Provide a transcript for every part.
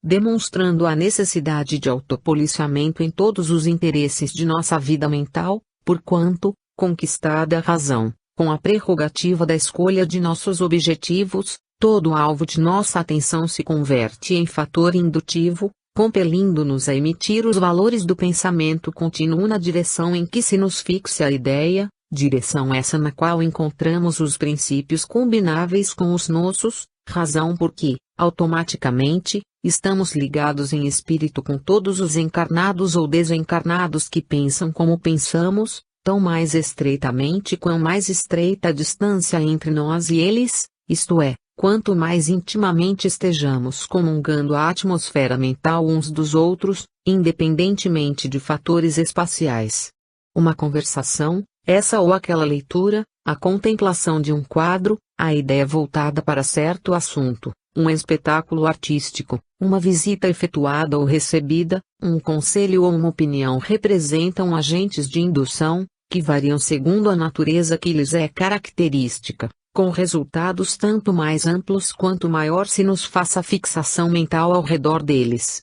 demonstrando a necessidade de autopoliciamento em todos os interesses de nossa vida mental, porquanto, conquistada a razão, com a prerrogativa da escolha de nossos objetivos, todo alvo de nossa atenção se converte em fator indutivo, compelindo-nos a emitir os valores do pensamento contínuo na direção em que se nos fixe a ideia, direção essa na qual encontramos os princípios combináveis com os nossos, razão porque, automaticamente, estamos ligados em espírito com todos os encarnados ou desencarnados que pensam como pensamos, tão mais estreitamente quanto mais estreita a distância entre nós e eles, isto é, quanto mais intimamente estejamos comungando a atmosfera mental uns dos outros, independentemente de fatores espaciais. Uma conversação, essa ou aquela leitura, a contemplação de um quadro, a ideia voltada para certo assunto, um espetáculo artístico, uma visita efetuada ou recebida, um conselho ou uma opinião representam agentes de indução, que variam segundo a natureza que lhes é característica, com resultados tanto mais amplos quanto maior se nos faça fixação mental ao redor deles.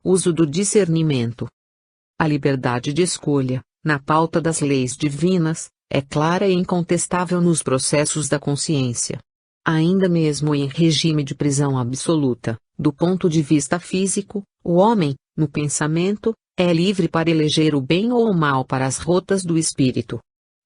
Uso do discernimento. A liberdade de escolha, na pauta das leis divinas, é clara e incontestável nos processos da consciência. Ainda mesmo em regime de prisão absoluta, do ponto de vista físico, o homem, no pensamento, é livre para eleger o bem ou o mal para as rotas do espírito.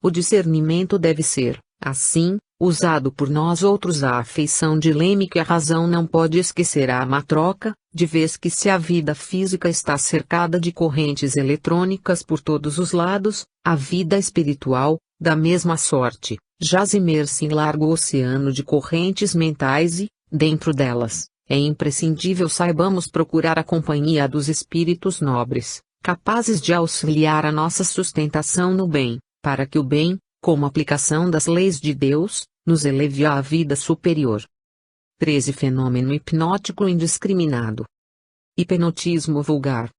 O discernimento deve ser, assim, usado por nós outros à afeição de leme que a razão não pode esquecer a matroca, de vez que se a vida física está cercada de correntes eletrônicas por todos os lados, a vida espiritual, da mesma sorte, jaz imersa em largo oceano de correntes mentais e, dentro delas, é imprescindível saibamos procurar a companhia dos espíritos nobres, capazes de auxiliar a nossa sustentação no bem, para que o bem, como aplicação das leis de Deus, nos eleve à vida superior. 13. Fenômeno hipnótico indiscriminado. Hipnotismo vulgar.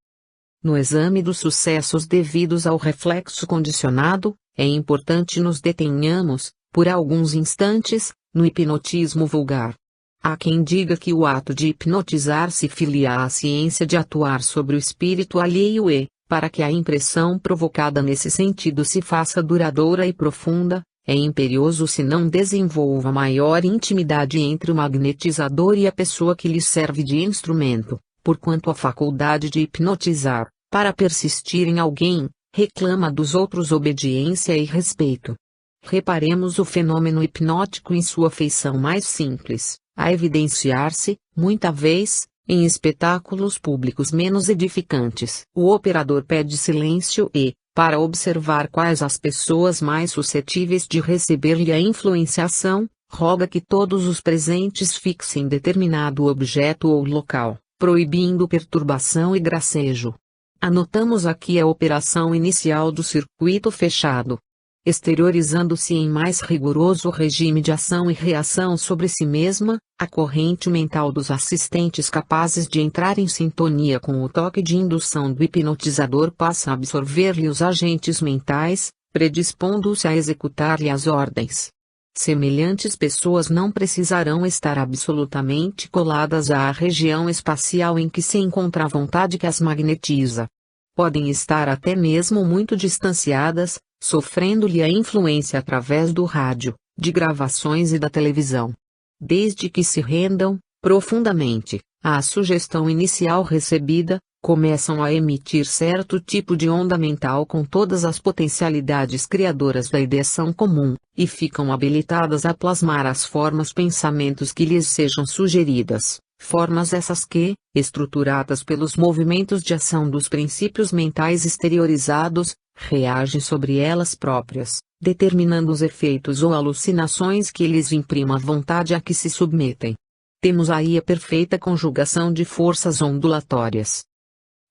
No exame dos sucessos devidos ao reflexo condicionado, é importante nos detenhamos, por alguns instantes, no hipnotismo vulgar. Há quem diga que o ato de hipnotizar se filia à ciência de atuar sobre o espírito alheio e, para que a impressão provocada nesse sentido se faça duradoura e profunda, é imperioso se não desenvolva maior intimidade entre o magnetizador e a pessoa que lhe serve de instrumento, porquanto a faculdade de hipnotizar, para persistir em alguém, reclama dos outros obediência e respeito. Reparemos o fenômeno hipnótico em sua feição mais simples, a evidenciar-se, muita vez, em espetáculos públicos menos edificantes. O operador pede silêncio e, para observar quais as pessoas mais suscetíveis de receber-lhe a influenciação, roga que todos os presentes fixem determinado objeto ou local, proibindo perturbação e gracejo. Anotamos aqui a operação inicial do circuito fechado. Exteriorizando-se em mais rigoroso regime de ação e reação sobre si mesma, a corrente mental dos assistentes capazes de entrar em sintonia com o toque de indução do hipnotizador passa a absorver-lhe os agentes mentais, predispondo-se a executar-lhe as ordens. Semelhantes pessoas não precisarão estar absolutamente coladas à região espacial em que se encontra a vontade que as magnetiza. Podem estar até mesmo muito distanciadas, sofrendo-lhe a influência através do rádio, de gravações e da televisão. Desde que se rendam, profundamente, à sugestão inicial recebida, começam a emitir certo tipo de onda mental com todas as potencialidades criadoras da ideação comum, e ficam habilitadas a plasmar as formas pensamentos que lhes sejam sugeridas. Formas essas que, estruturadas pelos movimentos de ação dos princípios mentais exteriorizados, reagem sobre elas próprias, determinando os efeitos ou alucinações que lhes imprima a vontade a que se submetem. Temos aí a perfeita conjugação de forças ondulatórias.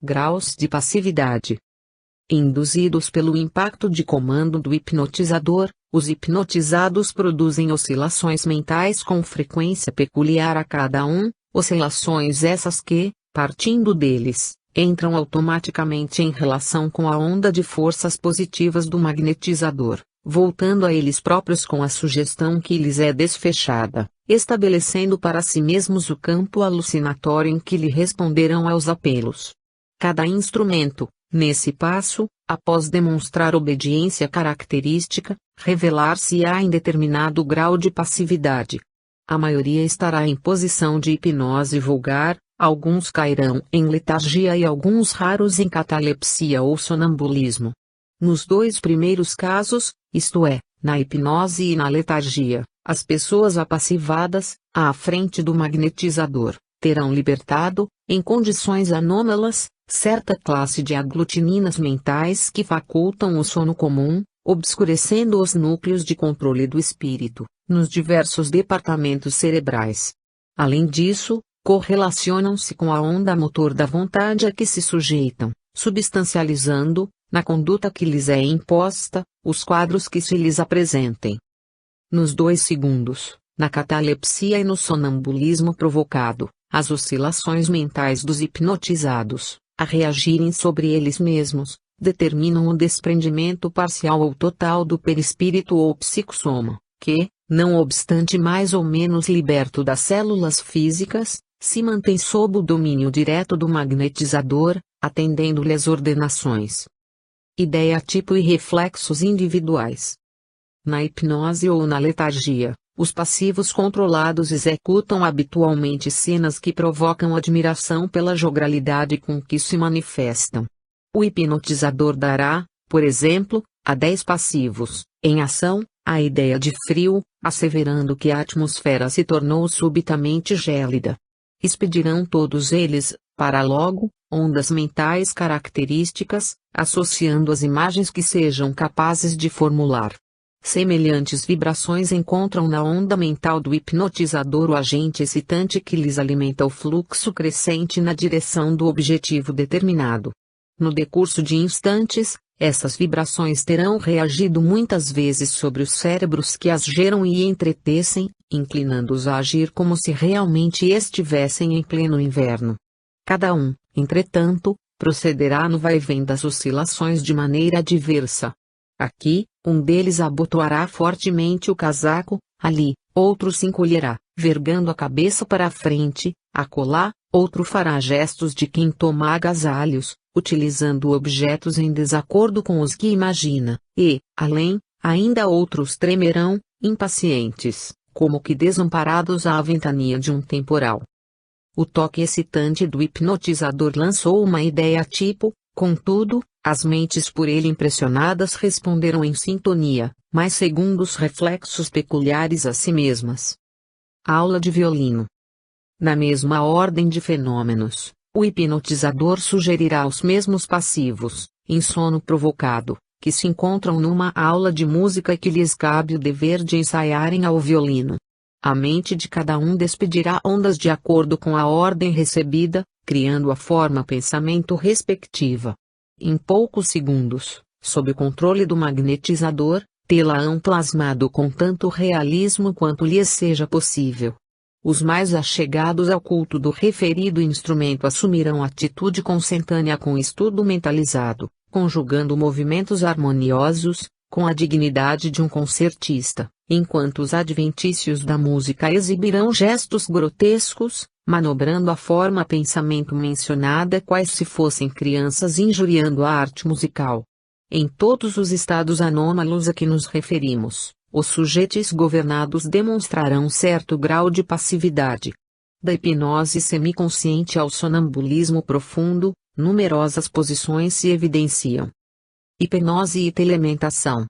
Graus de passividade. Induzidos pelo impacto de comando do hipnotizador, os hipnotizados produzem oscilações mentais com frequência peculiar a cada um, oscilações essas que, partindo deles, entram automaticamente em relação com a onda de forças positivas do magnetizador, voltando a eles próprios com a sugestão que lhes é desfechada, estabelecendo para si mesmos o campo alucinatório em que lhe responderão aos apelos. Cada instrumento, nesse passo, após demonstrar obediência característica, revelar-se-á em determinado grau de passividade. A maioria estará em posição de hipnose vulgar, alguns cairão em letargia e alguns raros em catalepsia ou sonambulismo. Nos dois primeiros casos, isto é, na hipnose e na letargia, as pessoas apassivadas, à frente do magnetizador, terão libertado, em condições anômalas, certa classe de aglutininas mentais que facultam o sono comum, obscurecendo os núcleos de controle do espírito, nos diversos departamentos cerebrais. Além disso, correlacionam-se com a onda motor da vontade a que se sujeitam, substancializando, na conduta que lhes é imposta, os quadros que se lhes apresentem. Nos 2 segundos, na catalepsia e no sonambulismo provocado, as oscilações mentais dos hipnotizados, a reagirem sobre eles mesmos, determinam o desprendimento parcial ou total do perispírito ou psicossoma, que, não obstante mais ou menos liberto das células físicas, se mantém sob o domínio direto do magnetizador, atendendo-lhe as ordenações. Ideia tipo e reflexos individuais. Na hipnose ou na letargia, os passivos controlados executam habitualmente cenas que provocam admiração pela jovialidade com que se manifestam. O hipnotizador dará, por exemplo, a 10 passivos, em ação, a ideia de frio, asseverando que a atmosfera se tornou subitamente gélida. Expedirão todos eles, para logo, ondas mentais características, associando as imagens que sejam capazes de formular. Semelhantes vibrações encontram na onda mental do hipnotizador o agente excitante que lhes alimenta o fluxo crescente na direção do objetivo determinado. No decurso de instantes, essas vibrações terão reagido muitas vezes sobre os cérebros que as geram e entretecem, inclinando-os a agir como se realmente estivessem em pleno inverno. Cada um, entretanto, procederá no vai-vém das oscilações de maneira diversa. Aqui, um deles abotoará fortemente o casaco, ali, outro se encolherá, vergando a cabeça para a frente, acolá, outro fará gestos de quem toma agasalhos, utilizando objetos em desacordo com os que imagina, e, além, ainda outros tremerão, impacientes, como que desamparados à ventania de um temporal. O toque excitante do hipnotizador lançou uma ideia tipo, contudo, as mentes por ele impressionadas responderam em sintonia, mas segundo os reflexos peculiares a si mesmas. Aula de violino. Na mesma ordem de fenômenos, o hipnotizador sugerirá os mesmos passivos, em sono provocado, que se encontram numa aula de música que lhes cabe o dever de ensaiarem ao violino. A mente de cada um despedirá ondas de acordo com a ordem recebida, criando a forma pensamento respectiva. Em poucos segundos, sob o controle do magnetizador, tê-la-ão plasmado com tanto realismo quanto lhes seja possível. Os mais achegados ao culto do referido instrumento assumirão atitude consentânea com o estudo mentalizado, conjugando movimentos harmoniosos, com a dignidade de um concertista, enquanto os adventícios da música exibirão gestos grotescos, manobrando a forma pensamento mencionada quais se fossem crianças injuriando a arte musical. Em todos os estados anômalos a que nos referimos, os sujeitos governados demonstrarão certo grau de passividade. Da hipnose semiconsciente ao sonambulismo profundo, numerosas posições se evidenciam. Hipnose e telementação.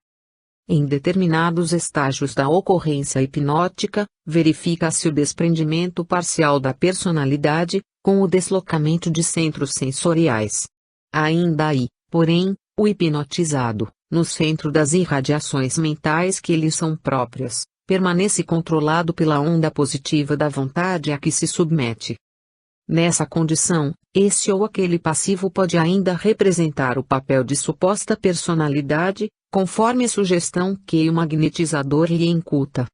Em determinados estágios da ocorrência hipnótica, verifica-se o desprendimento parcial da personalidade, com o deslocamento de centros sensoriais. Ainda aí, porém, o hipnotizado, no centro das irradiações mentais que lhe são próprias, permanece controlado pela onda positiva da vontade a que se submete. Nessa condição, esse ou aquele passivo pode ainda representar o papel de suposta personalidade, conforme a sugestão que o magnetizador lhe incuta.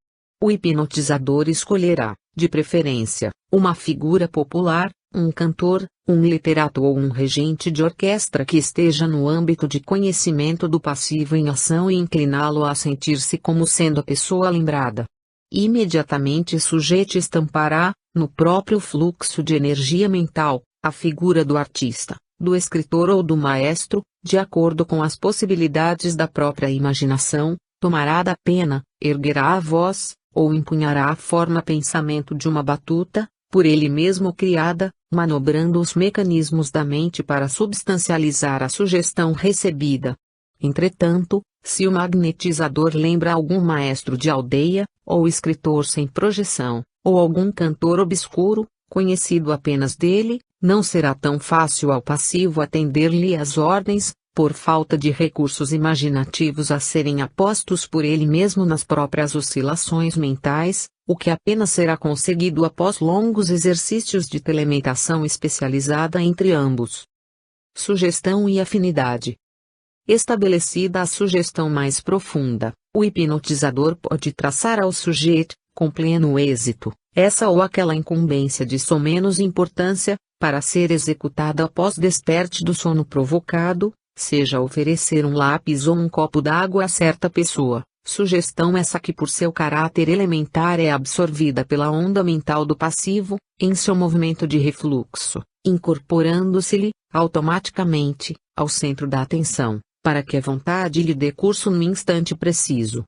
O hipnotizador escolherá, de preferência, uma figura popular, um cantor, um literato ou um regente de orquestra que esteja no âmbito de conhecimento do passivo em ação e incliná-lo a sentir-se como sendo a pessoa lembrada. Imediatamente sujeito estampará, no próprio fluxo de energia mental, a figura do artista, do escritor ou do maestro, de acordo com as possibilidades da própria imaginação, tomará da pena, erguerá a voz, ou empunhará a forma pensamento de uma batuta, por ele mesmo criada, manobrando os mecanismos da mente para substancializar a sugestão recebida. Entretanto, se o magnetizador lembra algum maestro de aldeia, ou escritor sem projeção, ou algum cantor obscuro, conhecido apenas dele, não será tão fácil ao passivo atender-lhe às ordens, por falta de recursos imaginativos a serem apostos por ele mesmo nas próprias oscilações mentais, o que apenas será conseguido após longos exercícios de telementação especializada entre ambos. Sugestão e afinidade. Estabelecida a sugestão mais profunda, o hipnotizador pode traçar ao sujeito, com pleno êxito, essa ou aquela incumbência de som menos importância, para ser executada após desperte do sono provocado, seja oferecer um lápis ou um copo d'água a certa pessoa, sugestão essa que por seu caráter elementar é absorvida pela onda mental do passivo, em seu movimento de refluxo, incorporando-se-lhe, automaticamente, ao centro da atenção, para que a vontade lhe dê curso no instante preciso.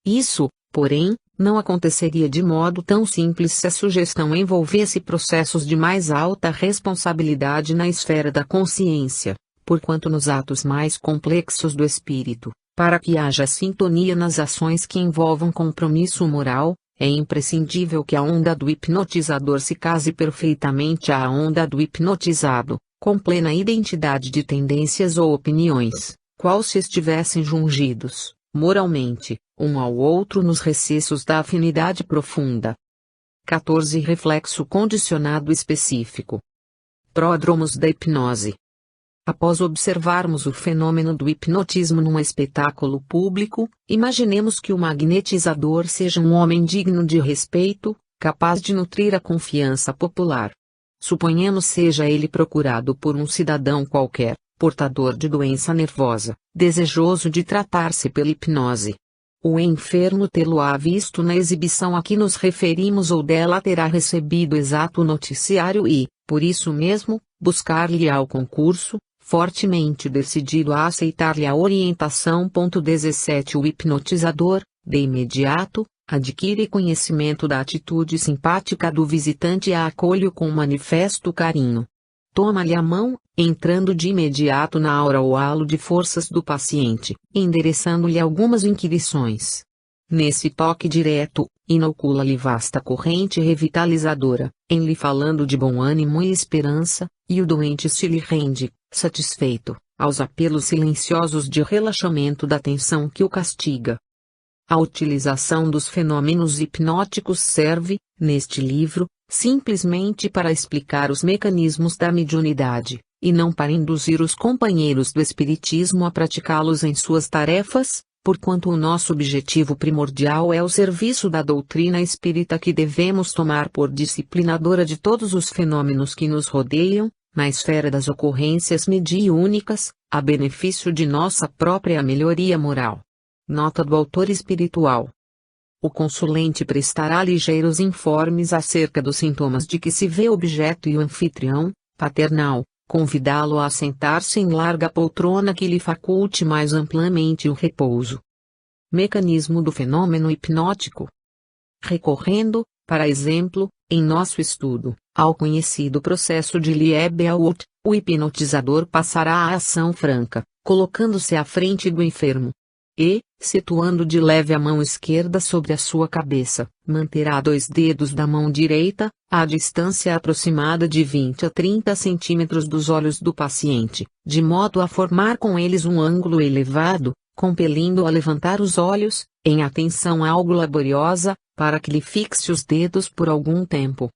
Isso, porém, não aconteceria de modo tão simples se a sugestão envolvesse processos de mais alta responsabilidade na esfera da consciência, porquanto nos atos mais complexos do espírito, para que haja sintonia nas ações que envolvam compromisso moral, é imprescindível que a onda do hipnotizador se case perfeitamente à onda do hipnotizado, com plena identidade de tendências ou opiniões, qual se estivessem jungidos, moralmente, um ao outro nos recessos da afinidade profunda. 14. Reflexo condicionado específico. Pródromos da hipnose. Após observarmos o fenômeno do hipnotismo num espetáculo público, imaginemos que o magnetizador seja um homem digno de respeito, capaz de nutrir a confiança popular. Suponhamos seja ele procurado por um cidadão qualquer, portador de doença nervosa, desejoso de tratar-se pela hipnose. O enfermo tê-lo-á visto na exibição a que nos referimos ou dela terá recebido exato noticiário e, por isso mesmo, buscar-lhe-á o concurso, fortemente decidido a aceitar-lhe a orientação. 17 O hipnotizador, de imediato, adquire conhecimento da atitude simpática do visitante e a acolhe com manifesto carinho. Toma-lhe a mão, entrando de imediato na aura ou halo de forças do paciente, endereçando-lhe algumas inquirições. Nesse toque direto, inocula-lhe vasta corrente revitalizadora, em lhe falando de bom ânimo e esperança, e o doente se lhe rende, satisfeito, aos apelos silenciosos de relaxamento da tensão que o castiga. A utilização dos fenômenos hipnóticos serve, neste livro, simplesmente para explicar os mecanismos da mediunidade, e não para induzir os companheiros do espiritismo a praticá-los em suas tarefas, porquanto o nosso objetivo primordial é o serviço da doutrina espírita que devemos tomar por disciplinadora de todos os fenômenos que nos rodeiam, na esfera das ocorrências mediúnicas, a benefício de nossa própria melhoria moral. Nota do autor espiritual. O consulente prestará ligeiros informes acerca dos sintomas de que se vê objeto e o anfitrião, paternal, convidá-lo a sentar-se em larga poltrona que lhe faculte mais amplamente o repouso. Mecanismo do fenômeno hipnótico. Recorrendo, para exemplo, em nosso estudo, ao conhecido processo de Liebowitz, o hipnotizador passará à ação franca, colocando-se à frente do enfermo. E, situando de leve a mão esquerda sobre a sua cabeça, manterá 2 dedos da mão direita, à distância aproximada de 20 a 30 centímetros dos olhos do paciente, de modo a formar com eles um ângulo elevado, compelindo-o a levantar os olhos, em atenção algo laboriosa, para que lhe fixe os dedos por algum tempo.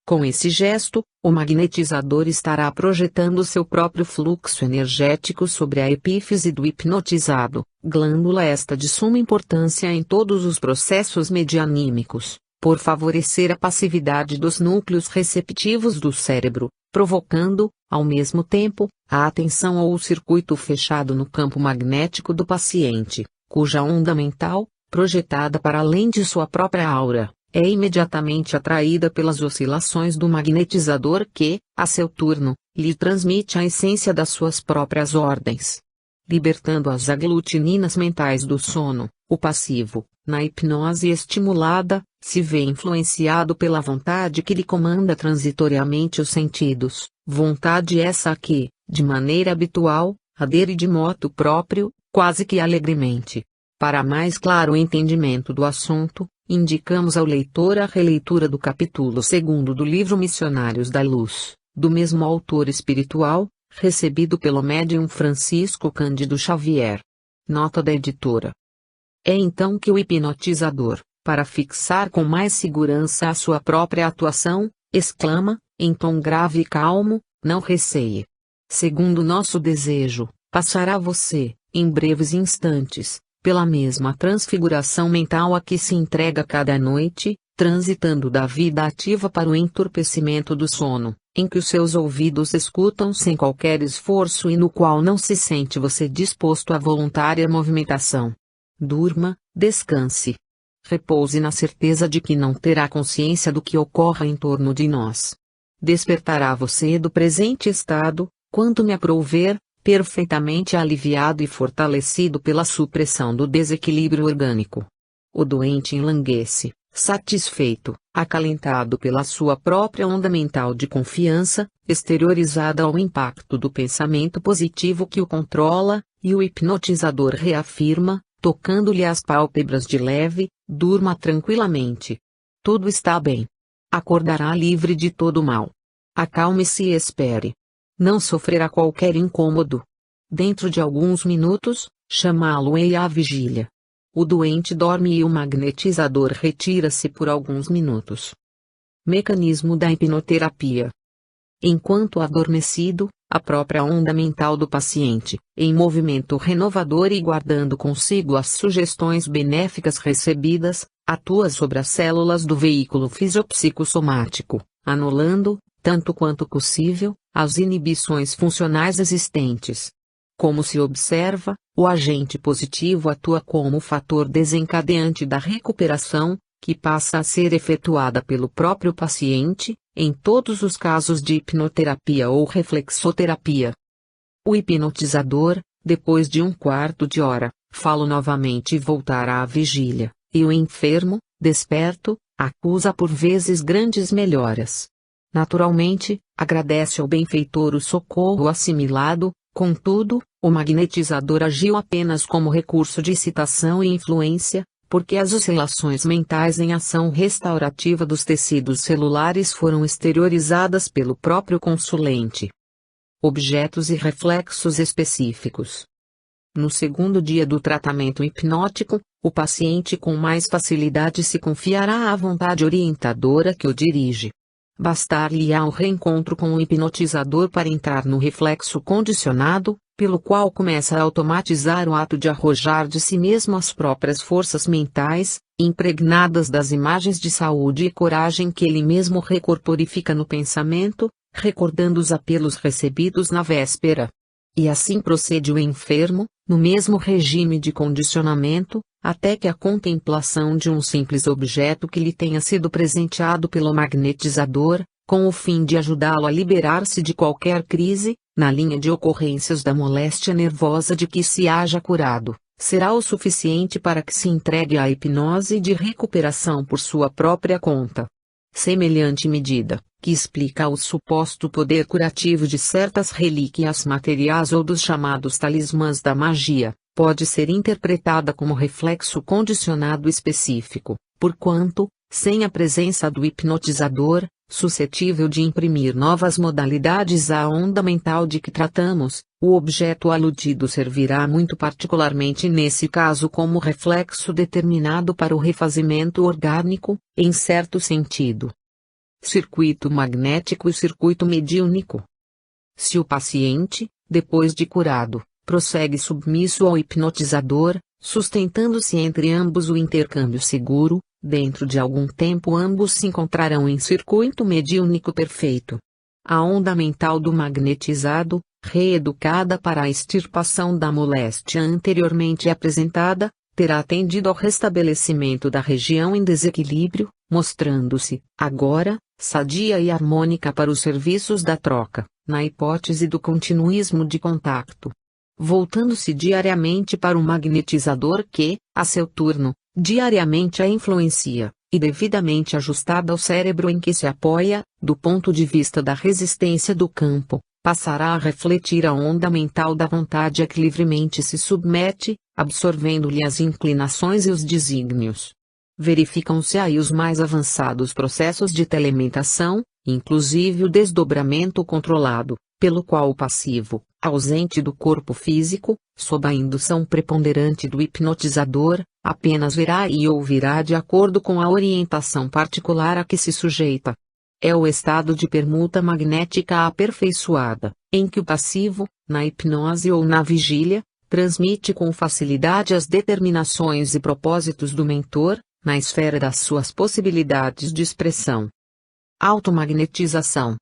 Com esse gesto, o magnetizador estará projetando seu próprio fluxo energético sobre a epífise do hipnotizado, glândula esta de suma importância em todos os processos medianímicos, por favorecer a passividade dos núcleos receptivos do cérebro, provocando, ao mesmo tempo, a atenção ou o circuito fechado no campo magnético do paciente, cuja onda mental, projetada para além de sua própria aura, é imediatamente atraída pelas oscilações do magnetizador que, a seu turno, lhe transmite a essência das suas próprias ordens. Libertando as aglutininas mentais do sono, o passivo, na hipnose estimulada, se vê influenciado pela vontade que lhe comanda transitoriamente os sentidos, vontade essa a que, de maneira habitual, adere de motu próprio, quase que alegremente. Para mais claro entendimento do assunto, indicamos ao leitor a releitura do capítulo 2º do livro Missionários da Luz, do mesmo autor espiritual, recebido pelo médium Francisco Cândido Xavier. Nota da editora. É então que o hipnotizador, para fixar com mais segurança a sua própria atuação, exclama, em tom grave e calmo: não receie. Segundo nosso desejo, passará você, em breves instantes, pela mesma transfiguração mental a que se entrega cada noite, transitando da vida ativa para o entorpecimento do sono, em que os seus ouvidos escutam sem qualquer esforço e no qual não se sente você disposto à voluntária movimentação. Durma, descanse. Repouse na certeza de que não terá consciência do que ocorra em torno de nós. Despertará você do presente estado, quando me aprouver, perfeitamente aliviado e fortalecido pela supressão do desequilíbrio orgânico. O doente enlanguece, satisfeito, acalentado pela sua própria onda mental de confiança, exteriorizada ao impacto do pensamento positivo que o controla, e o hipnotizador reafirma, tocando-lhe as pálpebras de leve: durma tranquilamente. Tudo está bem. Acordará livre de todo mal. Acalme-se e espere. Não sofrerá qualquer incômodo. Dentro de alguns minutos, chamá-lo-ei à vigília. O doente dorme e o magnetizador retira-se por alguns minutos. Mecanismo da hipnoterapia. Enquanto adormecido, a própria onda mental do paciente, em movimento renovador e guardando consigo as sugestões benéficas recebidas, atua sobre as células do veículo fisiopsicossomático, anulando, tanto quanto possível, as inibições funcionais existentes. Como se observa, o agente positivo atua como fator desencadeante da recuperação, que passa a ser efetuada pelo próprio paciente, em todos os casos de hipnoterapia ou reflexoterapia. O hipnotizador, depois de um quarto de hora, fala novamente e voltará à vigília, e o enfermo, desperto, acusa por vezes grandes melhoras. Naturalmente, agradece ao benfeitor o socorro assimilado, contudo, o magnetizador agiu apenas como recurso de excitação e influência, porque as oscilações mentais em ação restaurativa dos tecidos celulares foram exteriorizadas pelo próprio consulente. Objetos e reflexos específicos. No segundo dia do tratamento hipnótico, o paciente com mais facilidade se confiará à vontade orientadora que o dirige. Bastar-lhe-á o reencontro com o hipnotizador para entrar no reflexo condicionado, pelo qual começa a automatizar o ato de arrojar de si mesmo as próprias forças mentais, impregnadas das imagens de saúde e coragem que ele mesmo recorporifica no pensamento, recordando os apelos recebidos na véspera. E assim procede o enfermo, no mesmo regime de condicionamento, até que a contemplação de um simples objeto que lhe tenha sido presenteado pelo magnetizador, com o fim de ajudá-lo a liberar-se de qualquer crise, na linha de ocorrências da moléstia nervosa de que se haja curado, será o suficiente para que se entregue à hipnose de recuperação por sua própria conta. Semelhante medida, que explica o suposto poder curativo de certas relíquias materiais ou dos chamados talismãs da magia, pode ser interpretada como reflexo condicionado específico, porquanto, sem a presença do hipnotizador, suscetível de imprimir novas modalidades à onda mental de que tratamos, o objeto aludido servirá muito particularmente nesse caso como reflexo determinado para o refazimento orgânico, em certo sentido. Circuito magnético e circuito mediúnico. Se o paciente, depois de curado, prossegue submisso ao hipnotizador, sustentando-se entre ambos o intercâmbio seguro, dentro de algum tempo ambos se encontrarão em circuito mediúnico perfeito. A onda mental do magnetizado, reeducada para a extirpação da moléstia anteriormente apresentada, terá tendido ao restabelecimento da região em desequilíbrio, mostrando-se, agora, sadia e harmônica para os serviços da troca, na hipótese do continuismo de contato. Voltando-se diariamente para o magnetizador que, a seu turno, diariamente a influencia, e devidamente ajustada ao cérebro em que se apoia, do ponto de vista da resistência do campo, passará a refletir a onda mental da vontade a que livremente se submete, absorvendo-lhe as inclinações e os desígnios. Verificam-se aí os mais avançados processos de telementação, inclusive o desdobramento controlado, pelo qual o passivo, ausente do corpo físico, sob a indução preponderante do hipnotizador, apenas verá e ouvirá de acordo com a orientação particular a que se sujeita. É o estado de permuta magnética aperfeiçoada, em que o passivo, na hipnose ou na vigília, transmite com facilidade as determinações e propósitos do mentor, na esfera das suas possibilidades de expressão. Automagnetização.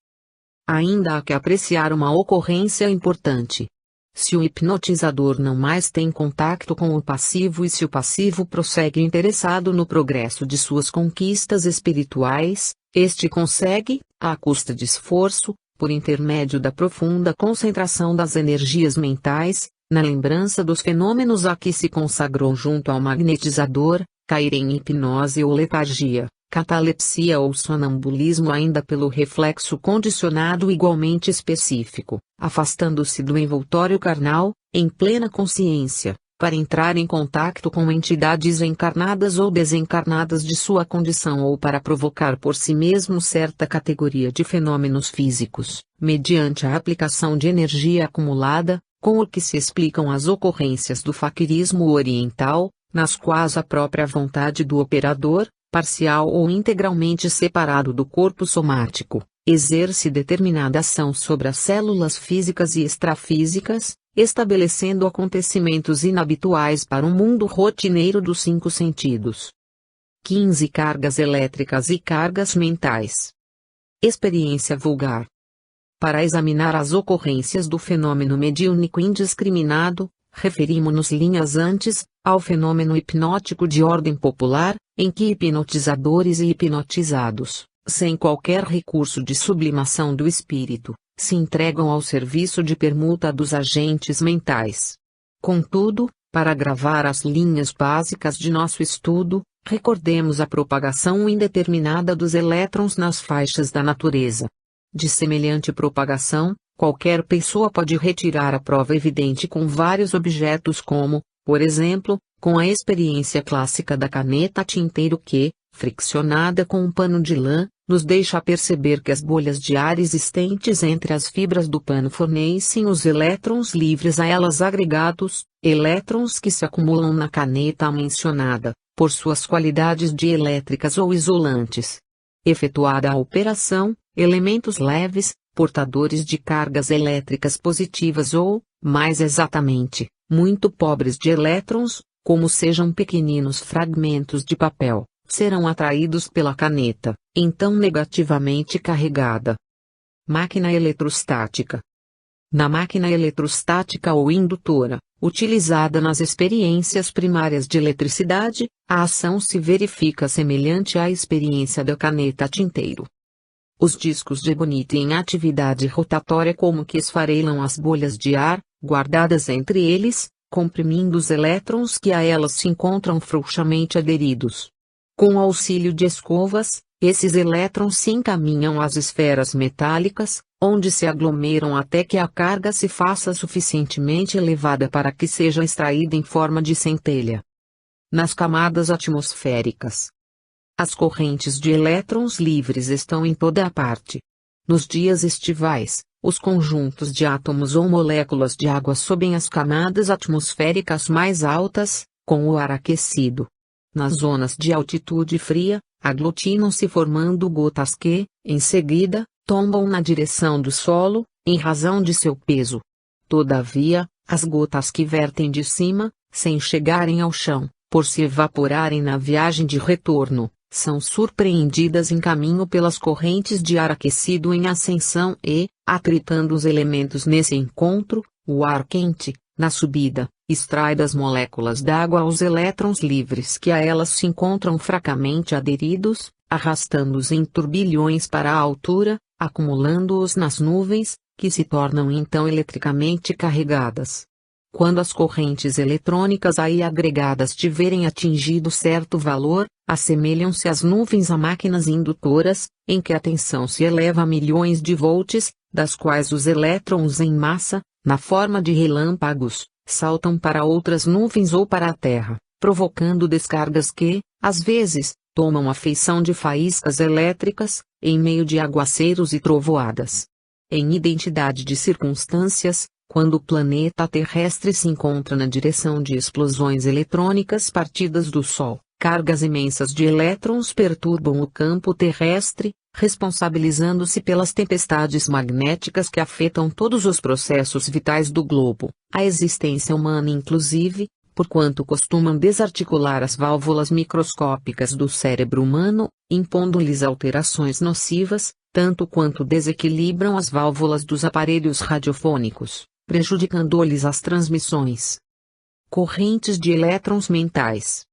Ainda há que apreciar uma ocorrência importante. Se o hipnotizador não mais tem contato com o passivo e se o passivo prossegue interessado no progresso de suas conquistas espirituais, este consegue, à custa de esforço, por intermédio da profunda concentração das energias mentais, na lembrança dos fenômenos a que se consagrou junto ao magnetizador, cair em hipnose ou letargia, catalepsia ou sonambulismo ainda pelo reflexo condicionado igualmente específico, afastando-se do envoltório carnal, em plena consciência, para entrar em contato com entidades encarnadas ou desencarnadas de sua condição ou para provocar por si mesmo certa categoria de fenômenos físicos, mediante a aplicação de energia acumulada, com o que se explicam as ocorrências do faquirismo oriental, nas quais a própria vontade do operador, parcial ou integralmente separado do corpo somático, exerce determinada ação sobre as células físicas e extrafísicas, estabelecendo acontecimentos inabituais para o mundo rotineiro dos 5 sentidos. 15 Cargas elétricas e cargas mentais. Experiência vulgar. Para examinar as ocorrências do fenômeno mediúnico indiscriminado, referimos-nos linhas antes, ao fenômeno hipnótico de ordem popular, em que hipnotizadores e hipnotizados, sem qualquer recurso de sublimação do espírito, se entregam ao serviço de permuta dos agentes mentais. Contudo, para gravar as linhas básicas de nosso estudo, recordemos a propagação indeterminada dos elétrons nas faixas da natureza. De semelhante propagação, qualquer pessoa pode retirar a prova evidente com vários objetos como, por exemplo, com a experiência clássica da caneta tinteiro que, friccionada com um pano de lã, nos deixa perceber que as bolhas de ar existentes entre as fibras do pano fornecem os elétrons livres a elas agregados, elétrons que se acumulam na caneta mencionada, por suas qualidades dielétricas ou isolantes. Efetuada a operação, elementos leves, portadores de cargas elétricas positivas ou, mais exatamente, muito pobres de elétrons, como sejam pequeninos fragmentos de papel, serão atraídos pela caneta, então negativamente carregada. Máquina eletrostática. Na máquina eletrostática ou indutora, utilizada nas experiências primárias de eletricidade, a ação se verifica semelhante à experiência da caneta tinteiro. Os discos de ebonite em atividade rotatória como que esfarelam as bolhas de ar, guardadas entre eles, comprimindo os elétrons que a elas se encontram frouxamente aderidos. Com o auxílio de escovas, esses elétrons se encaminham às esferas metálicas, onde se aglomeram até que a carga se faça suficientemente elevada para que seja extraída em forma de centelha. Nas camadas atmosféricas, as correntes de elétrons livres estão em toda a parte. Nos dias estivais, os conjuntos de átomos ou moléculas de água sobem as camadas atmosféricas mais altas, com o ar aquecido. Nas zonas de altitude fria, aglutinam-se formando gotas que, em seguida, tombam na direção do solo, em razão de seu peso. Todavia, as gotas que vertem de cima, sem chegarem ao chão, por se evaporarem na viagem de retorno, são surpreendidas em caminho pelas correntes de ar aquecido em ascensão e, atritando os elementos nesse encontro, o ar quente, na subida, extrai das moléculas d'água os elétrons livres que a elas se encontram fracamente aderidos, arrastando-os em turbilhões para a altura, acumulando-os nas nuvens, que se tornam então eletricamente carregadas. Quando as correntes eletrônicas aí agregadas tiverem atingido certo valor, assemelham-se as nuvens a máquinas indutoras, em que a tensão se eleva a milhões de volts, das quais os elétrons em massa, na forma de relâmpagos, saltam para outras nuvens ou para a Terra, provocando descargas que, às vezes, tomam a feição de faíscas elétricas, em meio de aguaceiros e trovoadas. Em identidade de circunstâncias, quando o planeta terrestre se encontra na direção de explosões eletrônicas partidas do Sol, cargas imensas de elétrons perturbam o campo terrestre, responsabilizando-se pelas tempestades magnéticas que afetam todos os processos vitais do globo, a existência humana inclusive, porquanto costumam desarticular as válvulas microscópicas do cérebro humano, impondo-lhes alterações nocivas, tanto quanto desequilibram as válvulas dos aparelhos radiofônicos, prejudicando-lhes as transmissões. Correntes de elétrons mentais.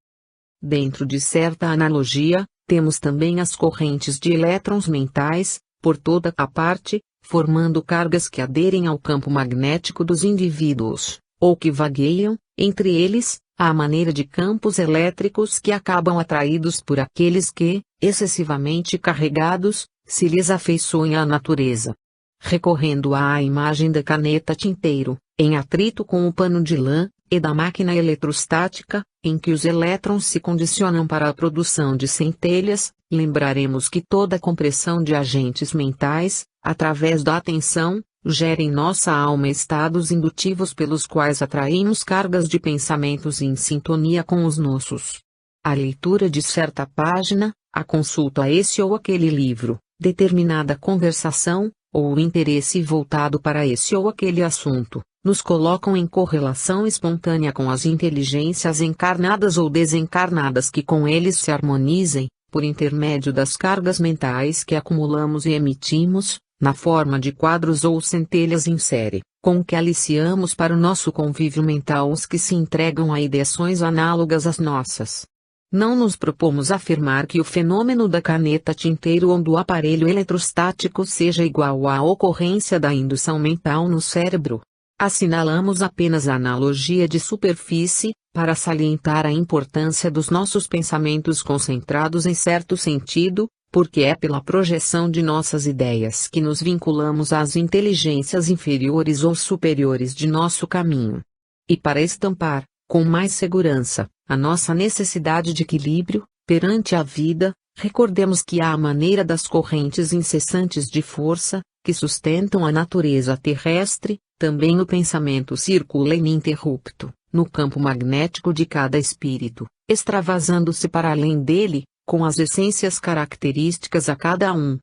Dentro de certa analogia, temos também as correntes de elétrons mentais, por toda a parte, formando cargas que aderem ao campo magnético dos indivíduos, ou que vagueiam, entre eles, à maneira de campos elétricos que acabam atraídos por aqueles que, excessivamente carregados, se lhes afeiçoem à natureza. Recorrendo à imagem da caneta tinteiro, em atrito com o pano de lã, e da máquina eletrostática, em que os elétrons se condicionam para a produção de centelhas, lembraremos que toda compressão de agentes mentais, através da atenção, gera em nossa alma estados indutivos pelos quais atraímos cargas de pensamentos em sintonia com os nossos. A leitura de certa página, a consulta a esse ou aquele livro, determinada conversação, ou o interesse voltado para esse ou aquele assunto, nos colocam em correlação espontânea com as inteligências encarnadas ou desencarnadas que com eles se harmonizem, por intermédio das cargas mentais que acumulamos e emitimos, na forma de quadros ou centelhas em série, com que aliciamos para o nosso convívio mental os que se entregam a ideações análogas às nossas. Não nos propomos afirmar que o fenômeno da caneta tinteiro ou do aparelho eletrostático seja igual à ocorrência da indução mental no cérebro. Assinalamos apenas a analogia de superfície, para salientar a importância dos nossos pensamentos concentrados em certo sentido, porque é pela projeção de nossas ideias que nos vinculamos às inteligências inferiores ou superiores de nosso caminho. E para estampar, com mais segurança, a nossa necessidade de equilíbrio, perante a vida, recordemos que à maneira das correntes incessantes de força, que sustentam a natureza terrestre, também o pensamento circula ininterrupto, no campo magnético de cada espírito, extravasando-se para além dele, com as essências características a cada um.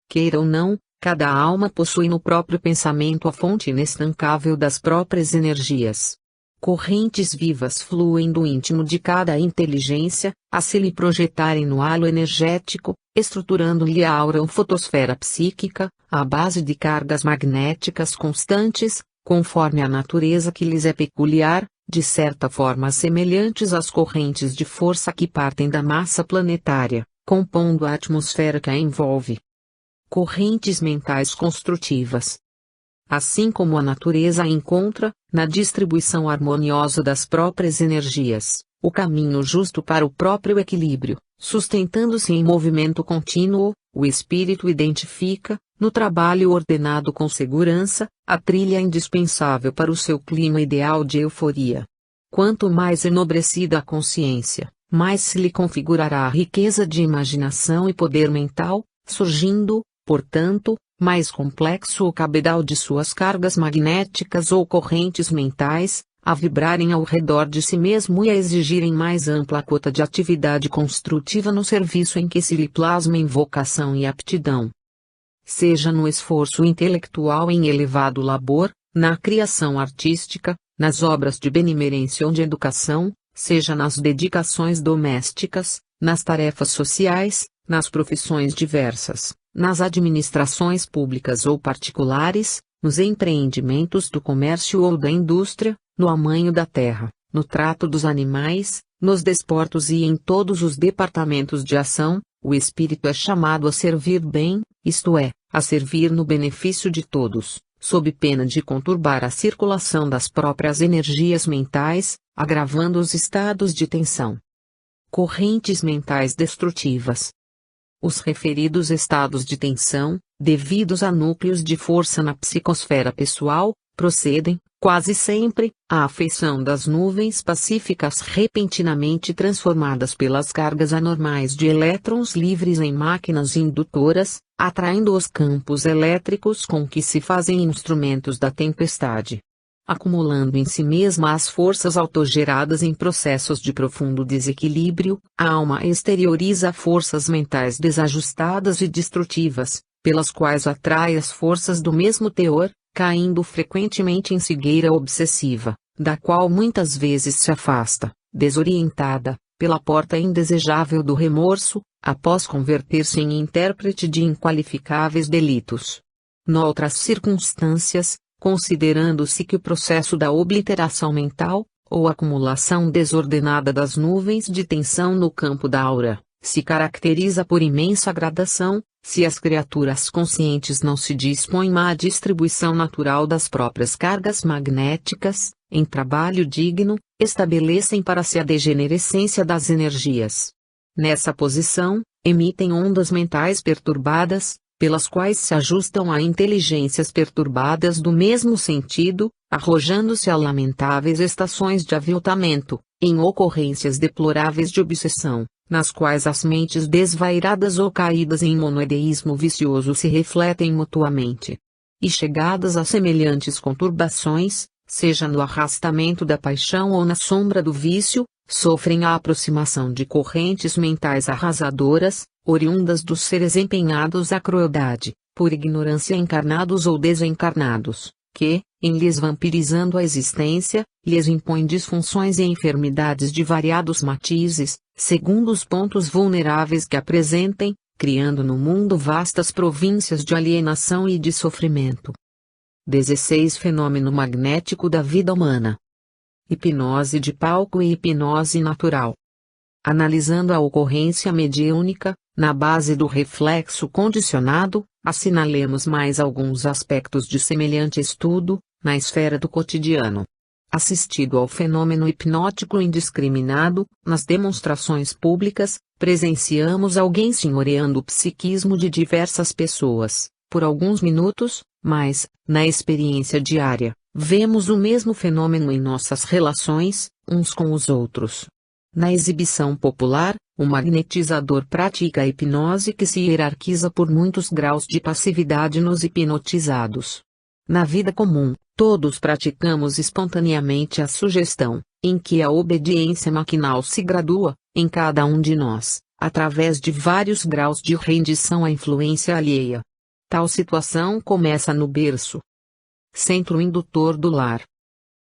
Queira ou não, cada alma possui no próprio pensamento a fonte inestancável das próprias energias. Correntes vivas fluem do íntimo de cada inteligência, a se lhe projetarem no halo energético, estruturando-lhe a aura ou fotosfera psíquica, à base de cargas magnéticas constantes, conforme a natureza que lhes é peculiar, de certa forma semelhantes às correntes de força que partem da massa planetária, compondo a atmosfera que a envolve. Correntes mentais construtivas. Assim como a natureza encontra, na distribuição harmoniosa das próprias energias, o caminho justo para o próprio equilíbrio, sustentando-se em movimento contínuo, o espírito identifica, no trabalho ordenado com segurança, a trilha indispensável para o seu clima ideal de euforia. Quanto mais enobrecida a consciência, mais se lhe configurará a riqueza de imaginação e poder mental, surgindo, portanto, mais complexo o cabedal de suas cargas magnéticas ou correntes mentais, a vibrarem ao redor de si mesmo e a exigirem mais ampla quota de atividade construtiva no serviço em que se lhe plasmem vocação e aptidão. Seja no esforço intelectual em elevado labor, na criação artística, nas obras de benemerência ou de educação, seja nas dedicações domésticas, nas tarefas sociais, nas profissões diversas, nas administrações públicas ou particulares, nos empreendimentos do comércio ou da indústria, no amanho da terra, no trato dos animais, nos desportos e em todos os departamentos de ação, o espírito é chamado a servir bem, isto é, a servir no benefício de todos, sob pena de conturbar a circulação das próprias energias mentais, agravando os estados de tensão. Correntes mentais destrutivas. Os referidos estados de tensão, devidos a núcleos de força na psicosfera pessoal, procedem, quase sempre, à afeição das nuvens pacíficas repentinamente transformadas pelas cargas anormais de elétrons livres em máquinas indutoras, atraindo os campos elétricos com que se fazem instrumentos da tempestade. Acumulando em si mesma as forças autogeradas em processos de profundo desequilíbrio, a alma exterioriza forças mentais desajustadas e destrutivas, pelas quais atrai as forças do mesmo teor, caindo frequentemente em cegueira obsessiva, da qual muitas vezes se afasta, desorientada, pela porta indesejável do remorso, após converter-se em intérprete de inqualificáveis delitos. Noutras circunstâncias, considerando-se que o processo da obliteração mental, ou acumulação desordenada das nuvens de tensão no campo da aura, se caracteriza por imensa gradação, se as criaturas conscientes não se dispõem à distribuição natural das próprias cargas magnéticas, em trabalho digno, estabelecem para si a degenerescência das energias. Nessa posição, emitem ondas mentais perturbadas, pelas quais se ajustam a inteligências perturbadas do mesmo sentido, arrojando-se a lamentáveis estações de aviltamento, em ocorrências deploráveis de obsessão, nas quais as mentes desvairadas ou caídas em monoideísmo vicioso se refletem mutuamente. E chegadas a semelhantes conturbações, seja no arrastamento da paixão ou na sombra do vício, sofrem a aproximação de correntes mentais arrasadoras, oriundas dos seres empenhados à crueldade, por ignorância encarnados ou desencarnados, que, em lhes vampirizando a existência, lhes impõem disfunções e enfermidades de variados matizes, segundo os pontos vulneráveis que apresentem, criando no mundo vastas províncias de alienação e de sofrimento. 16 Fenômeno magnético da vida humana. Hipnose de palco e hipnose natural. Analisando a ocorrência mediúnica, na base do reflexo condicionado, assinalemos mais alguns aspectos de semelhante estudo, na esfera do cotidiano. Assistido ao fenômeno hipnótico indiscriminado, nas demonstrações públicas, presenciamos alguém senhoreando o psiquismo de diversas pessoas, por alguns minutos, mas, na experiência diária, vemos o mesmo fenômeno em nossas relações, uns com os outros. Na exibição popular, o magnetizador pratica a hipnose que se hierarquiza por muitos graus de passividade nos hipnotizados. Na vida comum, todos praticamos espontaneamente a sugestão, em que a obediência maquinal se gradua, em cada um de nós, através de vários graus de rendição à influência alheia. Tal situação começa no berço. Centro indutor do lar.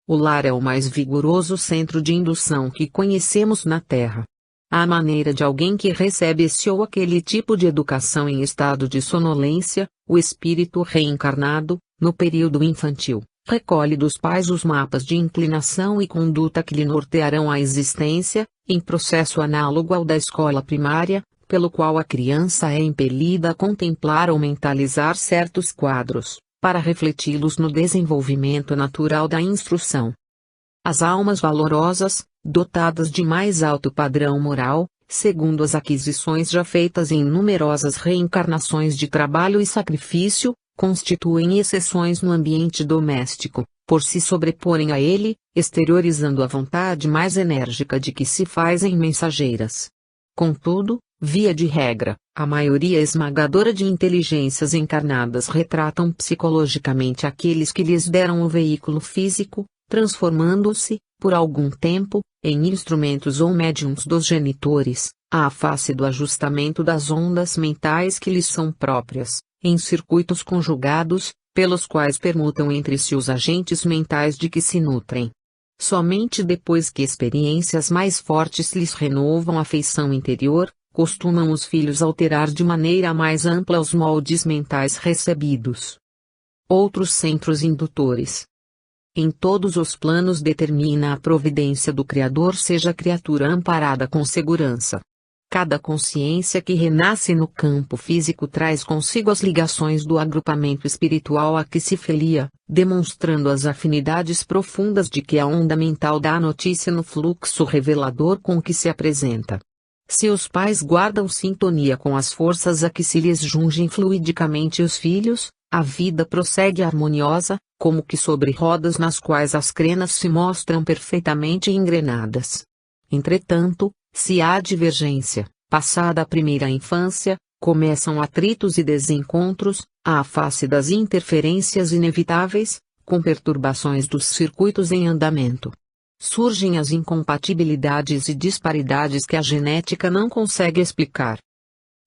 O lar é o mais vigoroso centro de indução que conhecemos na Terra. À maneira de alguém que recebe esse ou aquele tipo de educação em estado de sonolência, o espírito reencarnado, no período infantil, recolhe dos pais os mapas de inclinação e conduta que lhe nortearão a existência, em processo análogo ao da escola primária, pelo qual a criança é impelida a contemplar ou mentalizar certos quadros, para refleti-los no desenvolvimento natural da instrução. As almas valorosas, dotadas de mais alto padrão moral, segundo as aquisições já feitas em numerosas reencarnações de trabalho e sacrifício, constituem exceções no ambiente doméstico, por se sobreporem a ele, exteriorizando a vontade mais enérgica de que se fazem mensageiras. Contudo, via de regra, a maioria esmagadora de inteligências encarnadas retratam psicologicamente aqueles que lhes deram o veículo físico, transformando-se, por algum tempo, em instrumentos ou médiums dos genitores, à face do ajustamento das ondas mentais que lhes são próprias, em circuitos conjugados, pelos quais permutam entre si os agentes mentais de que se nutrem. Somente depois que experiências mais fortes lhes renovam a feição interior, costumam os filhos alterar de maneira mais ampla os moldes mentais recebidos. Outros centros indutores. em todos os planos determina a providência do Criador, seja a criatura amparada com segurança. Cada consciência que renasce no campo físico traz consigo as ligações do agrupamento espiritual a que se filia, demonstrando as afinidades profundas de que a onda mental dá notícia no fluxo revelador com que se apresenta. Se os pais guardam sintonia com as forças a que se lhes jungem fluidicamente os filhos, a vida prossegue harmoniosa, como que sobre rodas nas quais as crenas se mostram perfeitamente engrenadas. Entretanto, se há divergência, passada a primeira infância, começam atritos e desencontros, à face das interferências inevitáveis, com perturbações dos circuitos em andamento. Surgem as incompatibilidades e disparidades que a genética não consegue explicar.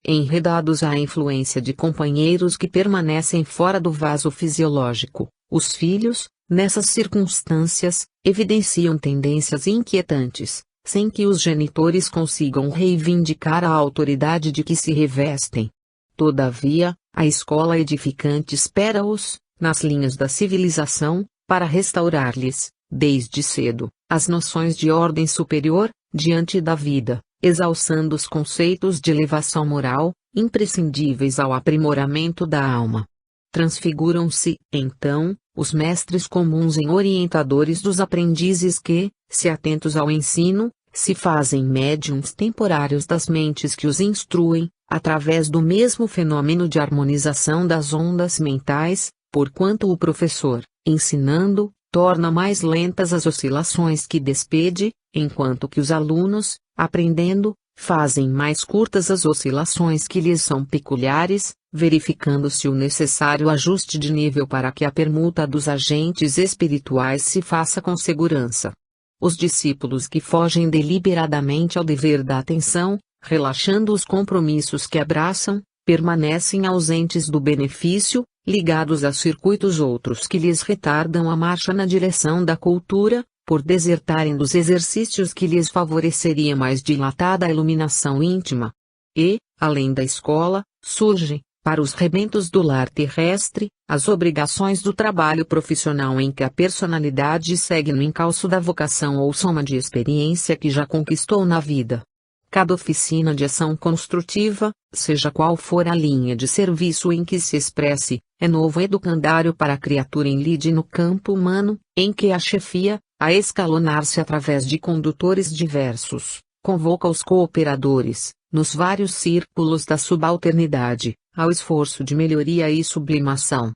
Enredados à influência de companheiros que permanecem fora do vaso fisiológico, os filhos, nessas circunstâncias, evidenciam tendências inquietantes, sem que os genitores consigam reivindicar a autoridade de que se revestem. Todavia, a escola edificante espera-os, nas linhas da civilização, para restaurar-lhes, desde cedo, as noções de ordem superior, diante da vida, exalçando os conceitos de elevação moral, imprescindíveis ao aprimoramento da alma. Transfiguram-se, então, os mestres comuns em orientadores dos aprendizes que, se atentos ao ensino, se fazem médiuns temporários das mentes que os instruem, através do mesmo fenômeno de harmonização das ondas mentais, porquanto o professor, ensinando, torna mais lentas as oscilações que despede, enquanto que os alunos, aprendendo, fazem mais curtas as oscilações que lhes são peculiares, verificando-se o necessário ajuste de nível para que a permuta dos agentes espirituais se faça com segurança. Os discípulos que fogem deliberadamente ao dever da atenção, relaxando os compromissos que abraçam, permanecem ausentes do benefício, ligados a circuitos outros que lhes retardam a marcha na direção da cultura, por desertarem dos exercícios que lhes favoreceria mais dilatada iluminação íntima. E, além da escola, surgem, para os rebentos do lar terrestre, as obrigações do trabalho profissional em que a personalidade segue no encalço da vocação ou soma de experiência que já conquistou na vida. Cada oficina de ação construtiva, seja qual for a linha de serviço em que se expresse, é novo educandário para a criatura em lide no campo humano, em que a chefia, a escalonar-se através de condutores diversos, convoca os cooperadores, nos vários círculos da subalternidade, ao esforço de melhoria e sublimação.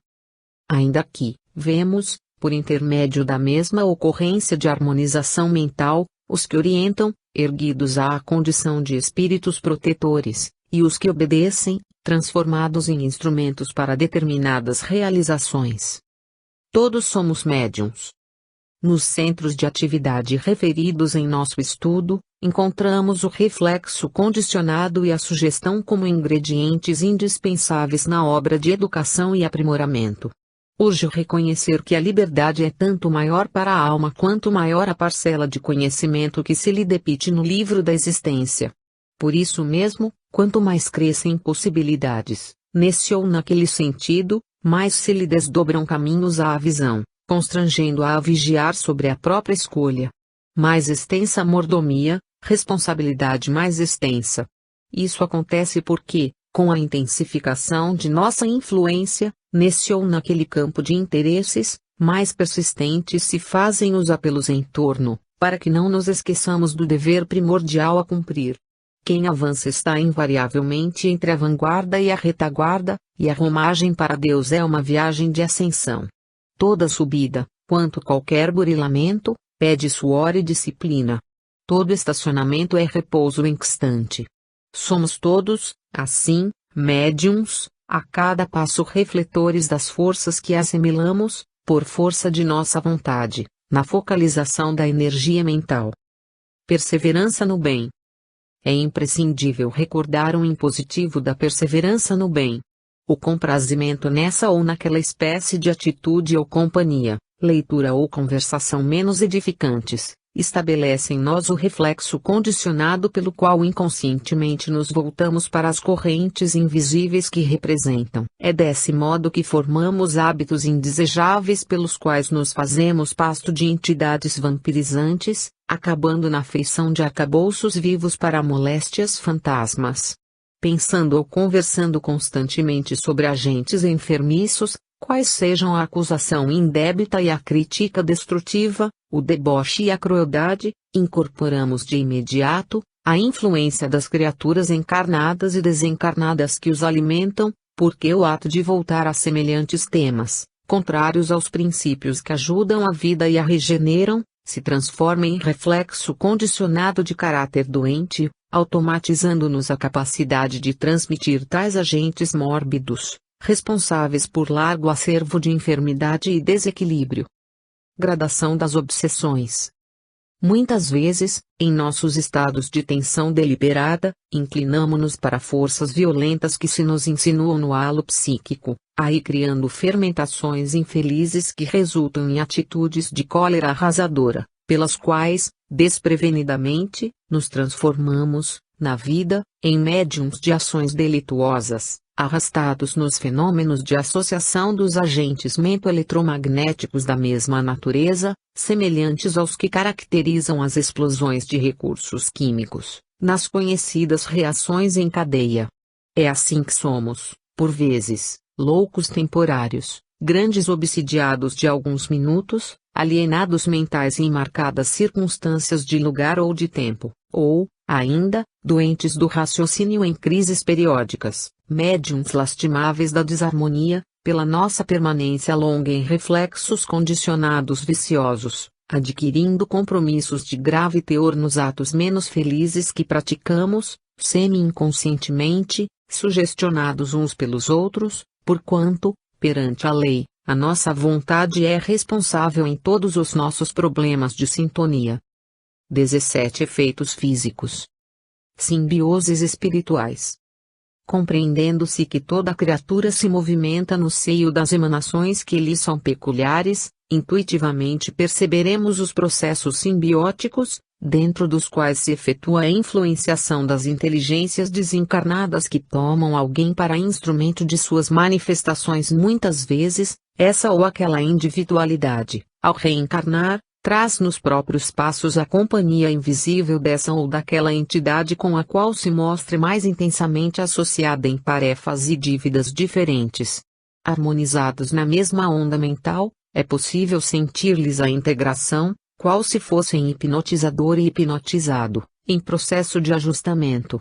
Ainda aqui, vemos, por intermédio da mesma ocorrência de harmonização mental, os que orientam, erguidos à condição de espíritos protetores, e os que obedecem, transformados em instrumentos para determinadas realizações. Todos somos médiuns. Nos centros de atividade referidos em nosso estudo, encontramos o reflexo condicionado e a sugestão como ingredientes indispensáveis na obra de educação e aprimoramento. Urge reconhecer que a liberdade é tanto maior para a alma quanto maior a parcela de conhecimento que se lhe depite no livro da existência. Por isso mesmo, quanto mais crescem possibilidades, nesse ou naquele sentido, mais se lhe desdobram caminhos à visão, constrangendo-a a vigiar sobre a própria escolha. Mais extensa a mordomia, responsabilidade mais extensa. Isso acontece porque, com a intensificação de nossa influência, nesse ou naquele campo de interesses, mais persistentes se fazem os apelos em torno, para que não nos esqueçamos do dever primordial a cumprir. Quem avança está invariavelmente entre a vanguarda e a retaguarda, e a romagem para Deus é uma viagem de ascensão. Toda subida, quanto qualquer burilamento, pede suor e disciplina. Todo estacionamento é repouso instante. Somos todos, assim, médiuns, a cada passo refletores das forças que assimilamos, por força de nossa vontade, na focalização da energia mental. Perseverança no bem. É imprescindível recordar um impositivo da perseverança no bem. O comprazimento nessa ou naquela espécie de atitude ou companhia, leitura ou conversação menos edificantes, estabelece em nós o reflexo condicionado pelo qual inconscientemente nos voltamos para as correntes invisíveis que representam. É desse modo que formamos hábitos indesejáveis pelos quais nos fazemos pasto de entidades vampirizantes, acabando na feição de arcabouços vivos para moléstias fantasmas. Pensando ou conversando constantemente sobre agentes enfermiços, quais sejam a acusação indébita e a crítica destrutiva, o deboche e a crueldade, incorporamos de imediato a influência das criaturas encarnadas e desencarnadas que os alimentam, porque o ato de voltar a semelhantes temas, contrários aos princípios que ajudam a vida e a regeneram, se transforma em reflexo condicionado de caráter doente, automatizando-nos a capacidade de transmitir tais agentes mórbidos, responsáveis por largo acervo de enfermidade e desequilíbrio. Gradação das obsessões. Muitas vezes, em nossos estados de tensão deliberada, inclinamo-nos para forças violentas que se nos insinuam no halo psíquico, aí criando fermentações infelizes que resultam em atitudes de cólera arrasadora, pelas quais, desprevenidamente, nos transformamos, na vida, em médiums de ações delituosas, arrastados nos fenômenos de associação dos agentes mento-eletromagnéticos da mesma natureza, semelhantes aos que caracterizam as explosões de recursos químicos, nas conhecidas reações em cadeia. É assim que somos, por vezes, loucos temporários, grandes obsidiados de alguns minutos, alienados mentais em marcadas circunstâncias de lugar ou de tempo, ou, ainda, doentes do raciocínio em crises periódicas, médiums lastimáveis da desarmonia, pela nossa permanência longa em reflexos condicionados viciosos, adquirindo compromissos de grave teor nos atos menos felizes que praticamos, semi-inconscientemente, sugestionados uns pelos outros, porquanto, perante a lei, a nossa vontade é responsável em todos os nossos problemas de sintonia. 17 Efeitos físicos. Simbioses espirituais. Compreendendo-se que toda criatura se movimenta no seio das emanações que lhe são peculiares, intuitivamente perceberemos os processos simbióticos, dentro dos quais se efetua a influenciação das inteligências desencarnadas que tomam alguém para instrumento de suas manifestações. Muitas vezes, essa ou aquela individualidade, ao reencarnar, traz nos próprios passos a companhia invisível dessa ou daquela entidade com a qual se mostre mais intensamente associada em tarefas e dívidas diferentes. Harmonizados na mesma onda mental, é possível sentir-lhes a integração, qual se fossem hipnotizador e hipnotizado, em processo de ajustamento.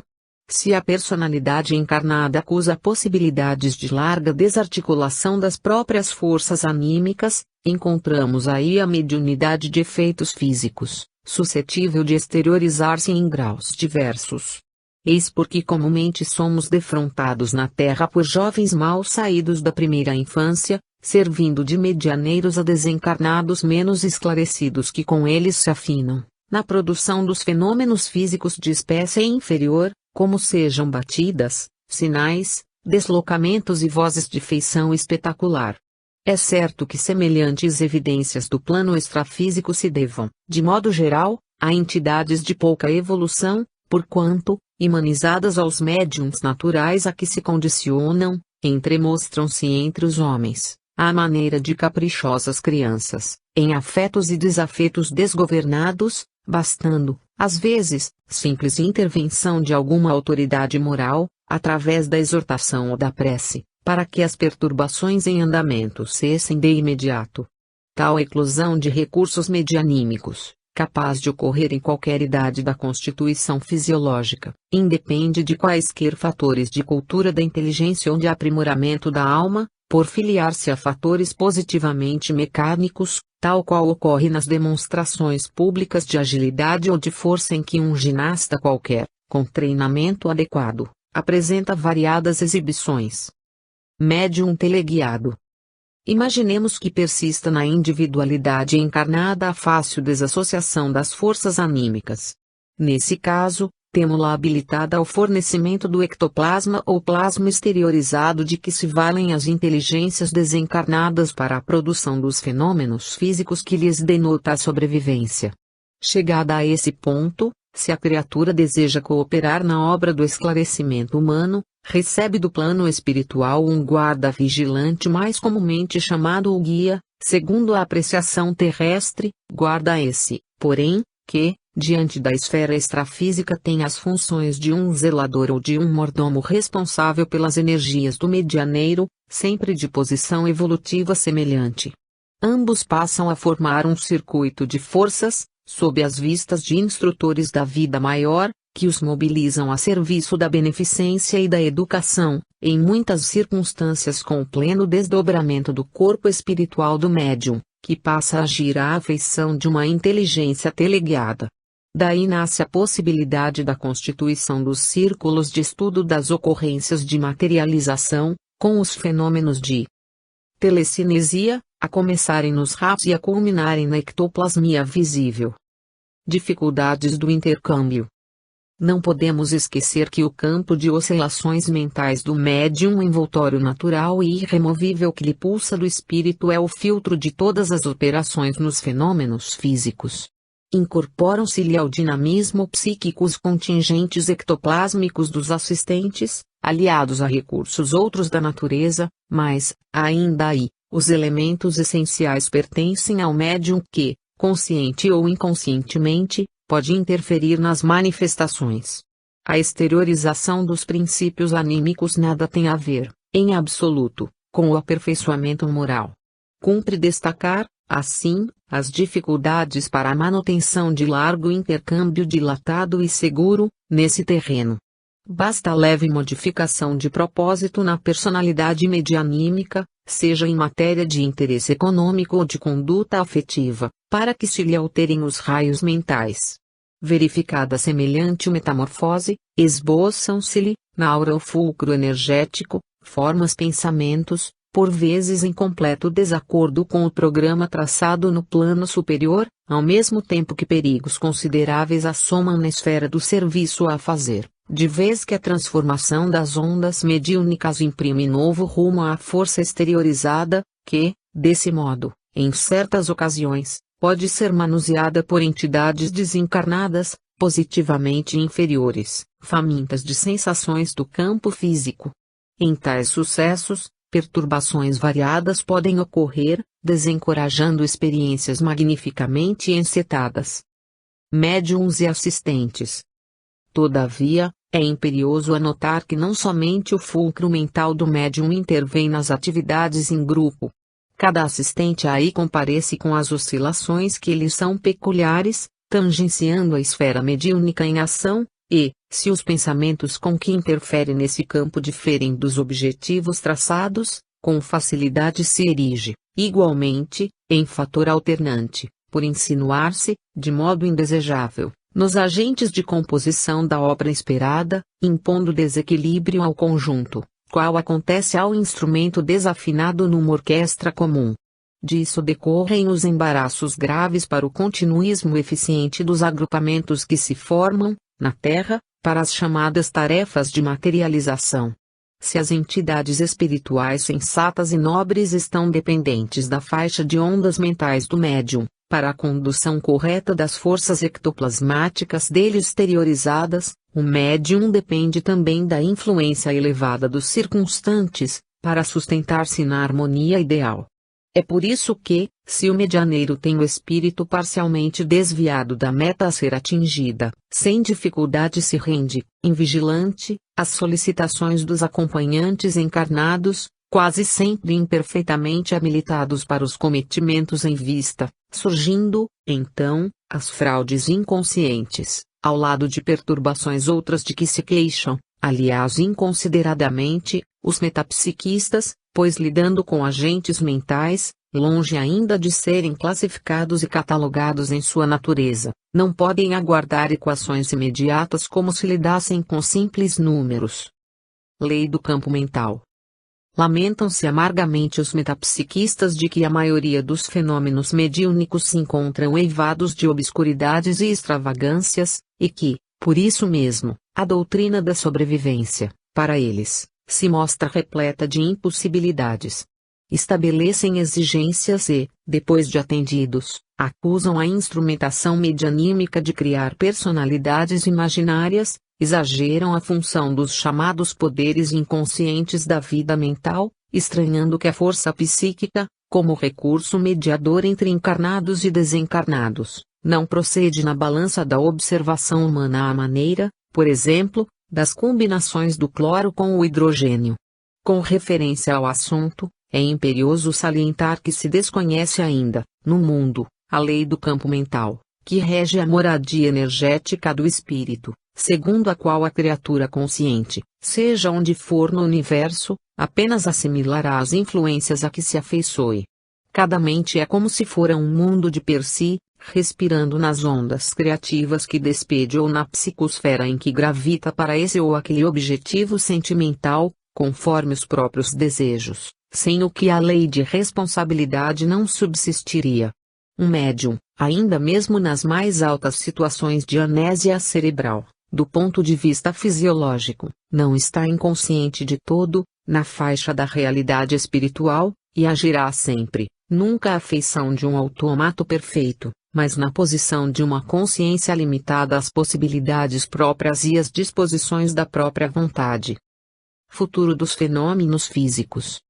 Se a personalidade encarnada acusa possibilidades de larga desarticulação das próprias forças anímicas, encontramos aí a mediunidade de efeitos físicos, suscetível de exteriorizar-se em graus diversos. Eis porque comumente somos defrontados na Terra por jovens mal saídos da primeira infância, servindo de medianeiros a desencarnados menos esclarecidos que com eles se afinam, na produção dos fenômenos físicos de espécie inferior, como sejam batidas, sinais, deslocamentos e vozes de feição espetacular. É certo que semelhantes evidências do plano extrafísico se devam, de modo geral, a entidades de pouca evolução, porquanto, imanizadas aos médiums naturais a que se condicionam, entremostram-se entre os homens, à maneira de caprichosas crianças, em afetos e desafetos desgovernados, bastando, às vezes, simples intervenção de alguma autoridade moral, através da exortação ou da prece, para que as perturbações em andamento cessem de imediato. Tal eclosão de recursos medianímicos, capaz de ocorrer em qualquer idade da constituição fisiológica, independe de quaisquer fatores de cultura da inteligência ou de aprimoramento da alma, por filiar-se a fatores positivamente mecânicos, tal qual ocorre nas demonstrações públicas de agilidade ou de força em que um ginasta qualquer, com treinamento adequado, apresenta variadas exibições. Médium teleguiado. Imaginemos que persista na individualidade encarnada a fácil desassociação das forças anímicas. Nesse caso, temo-la habilitada ao fornecimento do ectoplasma ou plasma exteriorizado de que se valem as inteligências desencarnadas para a produção dos fenômenos físicos que lhes denota a sobrevivência. Chegada a esse ponto, se a criatura deseja cooperar na obra do esclarecimento humano, recebe do plano espiritual um guarda vigilante mais comumente chamado o guia, segundo a apreciação terrestre, guarda esse, porém, que, diante da esfera extrafísica tem as funções de um zelador ou de um mordomo responsável pelas energias do medianeiro, sempre de posição evolutiva semelhante. Ambos passam a formar um circuito de forças, sob as vistas de instrutores da vida maior, que os mobilizam a serviço da beneficência e da educação, em muitas circunstâncias com o pleno desdobramento do corpo espiritual do médium, que passa a agir à afeição de uma inteligência teleguiada. Daí nasce a possibilidade da constituição dos círculos de estudo das ocorrências de materialização, com os fenômenos de telecinesia, a começarem nos RAPs e a culminarem na ectoplasmia visível. Dificuldades do intercâmbio. Não podemos esquecer que o campo de oscilações mentais do médium envoltório natural e irremovível que lhe pulsa do espírito é o filtro de todas as operações nos fenômenos físicos. Incorporam-se-lhe ao dinamismo psíquico os contingentes ectoplásmicos dos assistentes, aliados a recursos outros da natureza, mas, ainda aí, os elementos essenciais pertencem ao médium que, consciente ou inconscientemente, pode interferir nas manifestações. A exteriorização dos princípios anímicos nada tem a ver, em absoluto, com o aperfeiçoamento moral. Cumpre destacar, assim, as dificuldades para a manutenção de largo intercâmbio dilatado e seguro, nesse terreno. Basta leve modificação de propósito na personalidade medianímica, seja em matéria de interesse econômico ou de conduta afetiva, para que se lhe alterem os raios mentais. Verificada semelhante metamorfose, esboçam-se-lhe, na aura ou fulcro energético, formas pensamentos, por vezes em completo desacordo com o programa traçado no plano superior, ao mesmo tempo que perigos consideráveis assomam na esfera do serviço a fazer, de vez que a transformação das ondas mediúnicas imprime novo rumo à força exteriorizada, que, desse modo, em certas ocasiões, pode ser manuseada por entidades desencarnadas, positivamente inferiores, famintas de sensações do campo físico. Em tais sucessos, perturbações variadas podem ocorrer, desencorajando experiências magnificamente encetadas. Médiuns e assistentes. Todavia, é imperioso anotar que não somente o fulcro mental do médium intervém nas atividades em grupo. Cada assistente aí comparece com as oscilações que lhe são peculiares, tangenciando a esfera mediúnica em ação, e, se os pensamentos com que interfere nesse campo diferem dos objetivos traçados, com facilidade se erige, igualmente, em fator alternante, por insinuar-se, de modo indesejável, nos agentes de composição da obra esperada, impondo desequilíbrio ao conjunto, qual acontece ao instrumento desafinado numa orquestra comum. Disso decorrem os embaraços graves para o continuismo eficiente dos agrupamentos que se formam, na Terra, para as chamadas tarefas de materialização. Se as entidades espirituais sensatas e nobres estão dependentes da faixa de ondas mentais do médium, para a condução correta das forças ectoplasmáticas dele exteriorizadas, o médium depende também da influência elevada dos circunstantes, para sustentar-se na harmonia ideal. É por isso que, se o medianeiro tem o espírito parcialmente desviado da meta a ser atingida, sem dificuldade se rende, invigilante, às solicitações dos acompanhantes encarnados, quase sempre imperfeitamente habilitados para os cometimentos em vista, surgindo, então, as fraudes inconscientes, ao lado de perturbações outras de que se queixam, aliás inconsideradamente, os metapsiquistas, pois lidando com agentes mentais, longe ainda de serem classificados e catalogados em sua natureza, não podem aguardar equações imediatas como se lidassem com simples números. Lei do campo mental. Lamentam-se amargamente os metapsiquistas de que a maioria dos fenômenos mediúnicos se encontram eivados de obscuridades e extravagâncias, e que, por isso mesmo, a doutrina da sobrevivência, para eles, se mostra repleta de impossibilidades. estabelecem exigências e, depois de atendidos, acusam a instrumentação medianímica de criar personalidades imaginárias, exageram a função dos chamados poderes inconscientes da vida mental, estranhando que a força psíquica, como recurso mediador entre encarnados e desencarnados, não procede na balança da observação humana à maneira, por exemplo, das combinações do cloro com o hidrogênio. Com referência ao assunto, é imperioso salientar que se desconhece ainda, no mundo, a lei do campo mental, que rege a moradia energética do espírito, segundo a qual a criatura consciente, seja onde for no universo, apenas assimilará as influências a que se afeiçoe. Cada mente é como se fora um mundo de per si, respirando nas ondas criativas que despede ou na psicosfera em que gravita para esse ou aquele objetivo sentimental, conforme os próprios desejos, sem o que a lei de responsabilidade não subsistiria. Um médium, ainda mesmo nas mais altas situações de amnésia cerebral, do ponto de vista fisiológico, não está inconsciente de todo, na faixa da realidade espiritual, e agirá sempre, nunca à feição de um automato perfeito, mas na posição de uma consciência limitada às possibilidades próprias e às disposições da própria vontade. Futuro dos fenômenos físicos.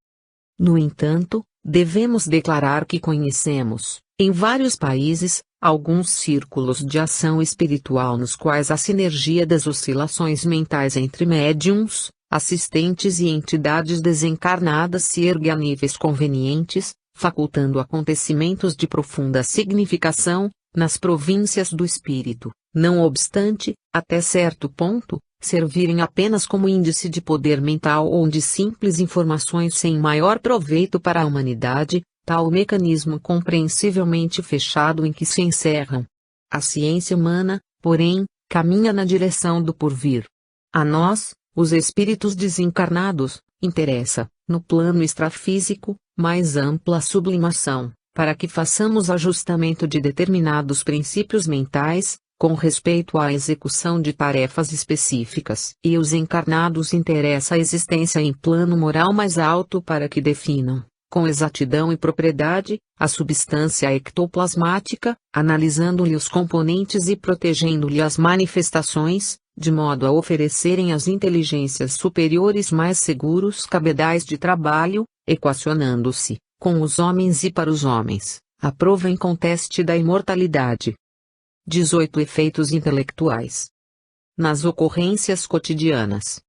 No entanto, devemos declarar que conhecemos, em vários países, alguns círculos de ação espiritual nos quais a sinergia das oscilações mentais entre médiums, assistentes e entidades desencarnadas se ergue a níveis convenientes, facultando acontecimentos de profunda significação, nas províncias do espírito, não obstante, até certo ponto, servirem apenas como índice de poder mental ou de simples informações sem maior proveito para a humanidade, tal mecanismo compreensivelmente fechado em que se encerram. A ciência humana, porém, caminha na direção do porvir. A nós, os espíritos desencarnados, interessa, no plano extrafísico, mais ampla sublimação, para que façamos ajustamento de determinados princípios mentais, com respeito à execução de tarefas específicas. E os encarnados interessa a existência em plano moral mais alto para que definam, com exatidão e propriedade, a substância ectoplasmática, analisando-lhe os componentes e protegendo-lhe as manifestações, de modo a oferecerem às inteligências superiores mais seguros cabedais de trabalho, equacionando-se, com os homens e para os homens, a prova inconteste da imortalidade. 18 Efeitos intelectuais. Nas ocorrências cotidianas.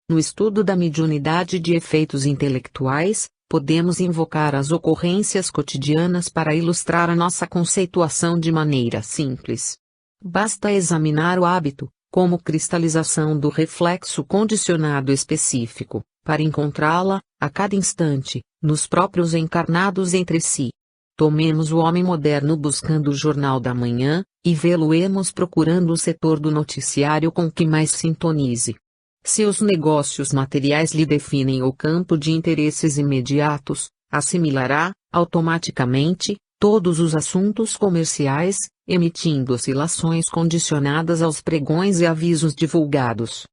No estudo da mediunidade de efeitos intelectuais, podemos invocar as ocorrências cotidianas para ilustrar a nossa conceituação de maneira simples. Basta examinar o hábito, como cristalização do reflexo condicionado específico, para encontrá-la, a cada instante, nos próprios encarnados entre si. Tomemos o homem moderno buscando o jornal da manhã, e vê-lo-emos procurando o setor do noticiário com que mais sintonize. Se os negócios materiais lhe definem o campo de interesses imediatos, assimilará, automaticamente, todos os assuntos comerciais, emitindo oscilações condicionadas aos pregões e avisos divulgados.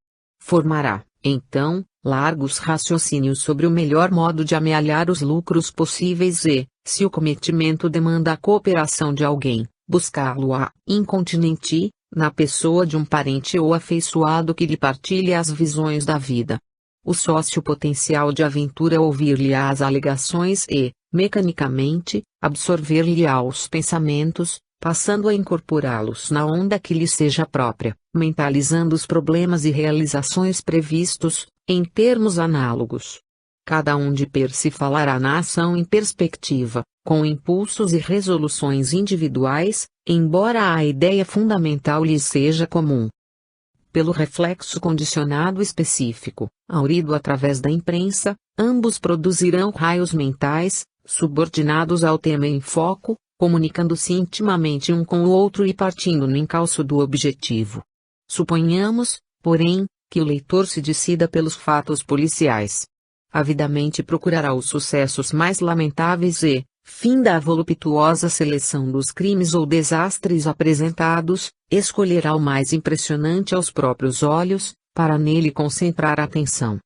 Formará, então, largos raciocínios sobre o melhor modo de amealhar os lucros possíveis e, se o cometimento demanda a cooperação de alguém, buscá-lo-á, incontinenti, na pessoa de um parente ou afeiçoado que lhe partilhe as visões da vida. O sócio potencial de aventura ouvir-lhe-á as alegações e, mecanicamente, absorver-lhe-á os pensamentos, passando a incorporá-los na onda que lhe seja própria, mentalizando os problemas e realizações previstos, em termos análogos. Cada um de per si falará na ação em perspectiva, com impulsos e resoluções individuais, embora a ideia fundamental lhe seja comum. Pelo reflexo condicionado específico, aurido através da imprensa, ambos produzirão raios mentais, subordinados ao tema em foco, comunicando-se intimamente um com o outro e partindo no encalço do objetivo. Suponhamos, porém, que o leitor se decida pelos fatos policiais. Avidamente procurará os sucessos mais lamentáveis e, finda a voluptuosa seleção dos crimes ou desastres apresentados, escolherá o mais impressionante aos próprios olhos, para nele concentrar a atenção.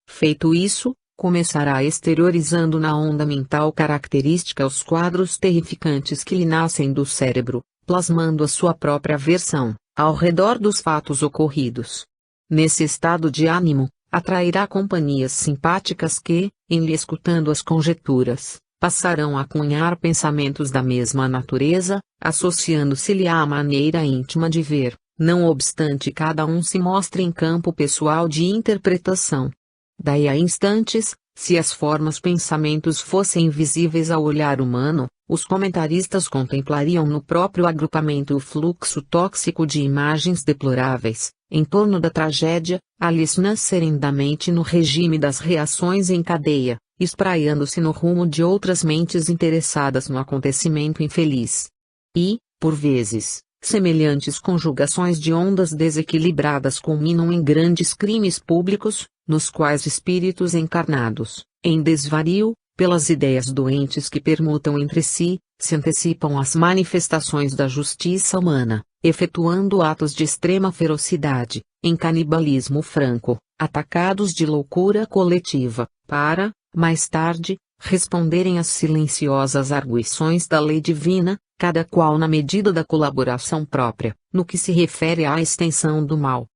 Feito isso, começará exteriorizando na onda mental característica os quadros terrificantes que lhe nascem do cérebro, plasmando a sua própria versão, ao redor dos fatos ocorridos. Nesse estado de ânimo, atrairá companhias simpáticas que, em lhe escutando as conjecturas, passarão a cunhar pensamentos da mesma natureza, associando-se-lhe à maneira íntima de ver, não obstante cada um se mostre em campo pessoal de interpretação. Daí a instantes, se as formas pensamentos fossem visíveis ao olhar humano, os comentaristas contemplariam no próprio agrupamento o fluxo tóxico de imagens deploráveis, em torno da tragédia, a lhes nascerem da mente no regime das reações em cadeia, espraiando-se no rumo de outras mentes interessadas no acontecimento infeliz. E, por vezes, semelhantes conjugações de ondas desequilibradas culminam em grandes crimes públicos, nos quais espíritos encarnados, em desvario, pelas ideias doentes que permutam entre si, se antecipam às manifestações da justiça humana, efetuando atos de extrema ferocidade, em canibalismo franco, atacados de loucura coletiva, para, mais tarde, responderem às silenciosas arguições da lei divina, cada qual na medida da colaboração própria, no que se refere à extensão do mal.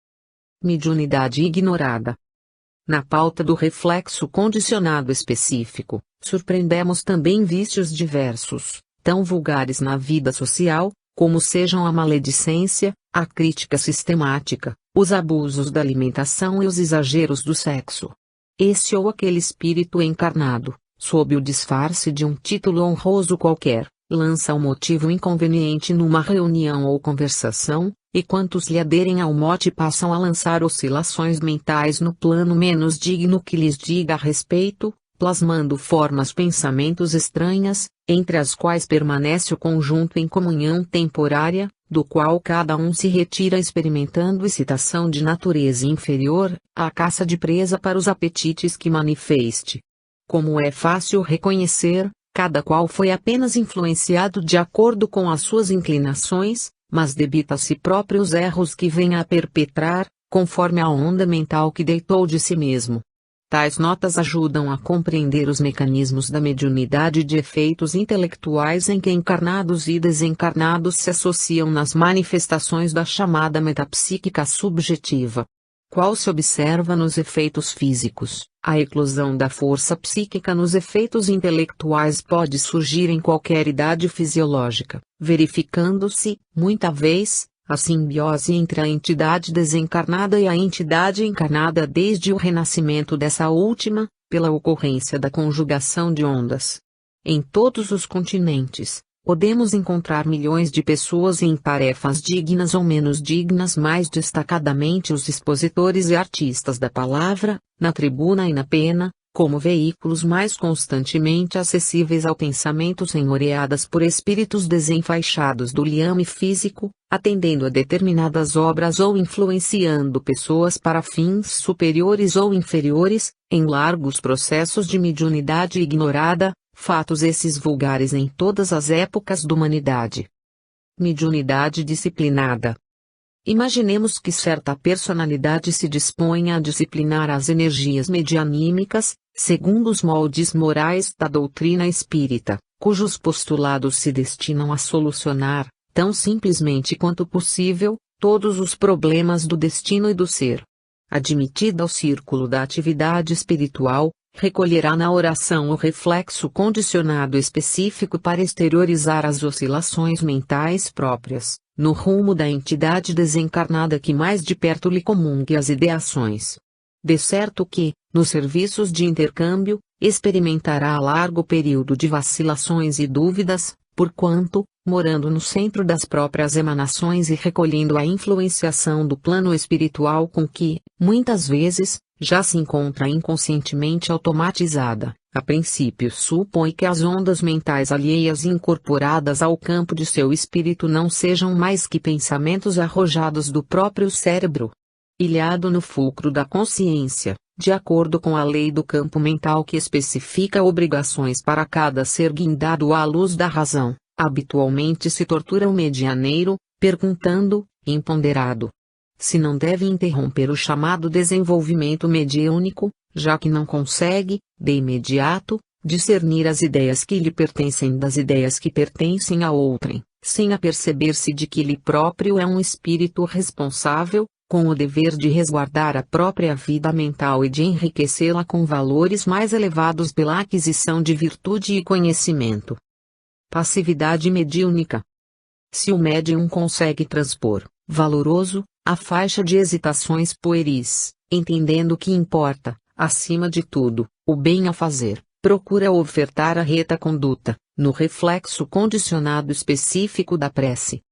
Mediunidade ignorada. Na pauta do reflexo condicionado específico, surpreendemos também vícios diversos, tão vulgares na vida social, como sejam a maledicência, a crítica sistemática, os abusos da alimentação e os exageros do sexo. Esse ou aquele espírito encarnado, sob o disfarce de um título honroso qualquer, lança um motivo inconveniente numa reunião ou conversação, e quantos lhe aderem ao mote passam a lançar oscilações mentais no plano menos digno que lhes diga a respeito, plasmando formas pensamentos estranhas, entre as quais permanece o conjunto em comunhão temporária, do qual cada um se retira experimentando excitação de natureza inferior, à caça de presa para os apetites que manifeste. Como é fácil reconhecer, cada qual foi apenas influenciado de acordo com as suas inclinações, mas debita a si próprio os erros que venha a perpetrar, conforme a onda mental que deitou de si mesmo. Tais notas ajudam a compreender os mecanismos da mediunidade de efeitos intelectuais em que encarnados e desencarnados se associam nas manifestações da chamada metapsíquica subjetiva. Qual se observa nos efeitos físicos, a eclosão da força psíquica nos efeitos intelectuais pode surgir em qualquer idade fisiológica, verificando-se, muita vez, a simbiose entre a entidade desencarnada e a entidade encarnada desde o renascimento dessa última, pela ocorrência da conjugação de ondas. Em todos os continentes, podemos encontrar milhões de pessoas em tarefas dignas ou menos dignas, mais destacadamente os expositores e artistas da palavra, na tribuna e na pena, como veículos mais constantemente acessíveis ao pensamento senhoreadas por espíritos desenfaixados do liame físico, atendendo a determinadas obras ou influenciando pessoas para fins superiores ou inferiores, em largos processos de mediunidade ignorada, fatos esses vulgares em todas as épocas da humanidade. Mediunidade disciplinada. Imaginemos que certa personalidade se disponha a disciplinar as energias medianímicas, segundo os moldes morais da doutrina espírita, cujos postulados se destinam a solucionar, tão simplesmente quanto possível, todos os problemas do destino e do ser. Admitida ao círculo da atividade espiritual, recolherá na oração o reflexo condicionado específico para exteriorizar as oscilações mentais próprias, no rumo da entidade desencarnada que mais de perto lhe comungue as ideações. De certo que, nos serviços de intercâmbio, experimentará a largo período de vacilações e dúvidas, porquanto, morando no centro das próprias emanações e recolhendo a influenciação do plano espiritual com que, muitas vezes, já se encontra inconscientemente automatizada, a princípio supõe que as ondas mentais alheias incorporadas ao campo de seu espírito não sejam mais que pensamentos arrojados do próprio cérebro. Ilhado no fulcro da consciência, de acordo com a lei do campo mental que especifica obrigações para cada ser guindado à luz da razão, habitualmente se tortura o medianeiro, perguntando, imponderado: se não deve interromper o chamado desenvolvimento mediúnico, já que não consegue, de imediato, discernir as ideias que lhe pertencem das ideias que pertencem a outrem, sem aperceber-se de que ele próprio é um espírito responsável, com o dever de resguardar a própria vida mental e de enriquecê-la com valores mais elevados pela aquisição de virtude e conhecimento. Passividade mediúnica. Se o médium consegue transpor, valoroso, a faixa de hesitações pueris, entendendo que importa, acima de tudo, o bem a fazer, procura ofertar a reta conduta, no reflexo condicionado específico da prece,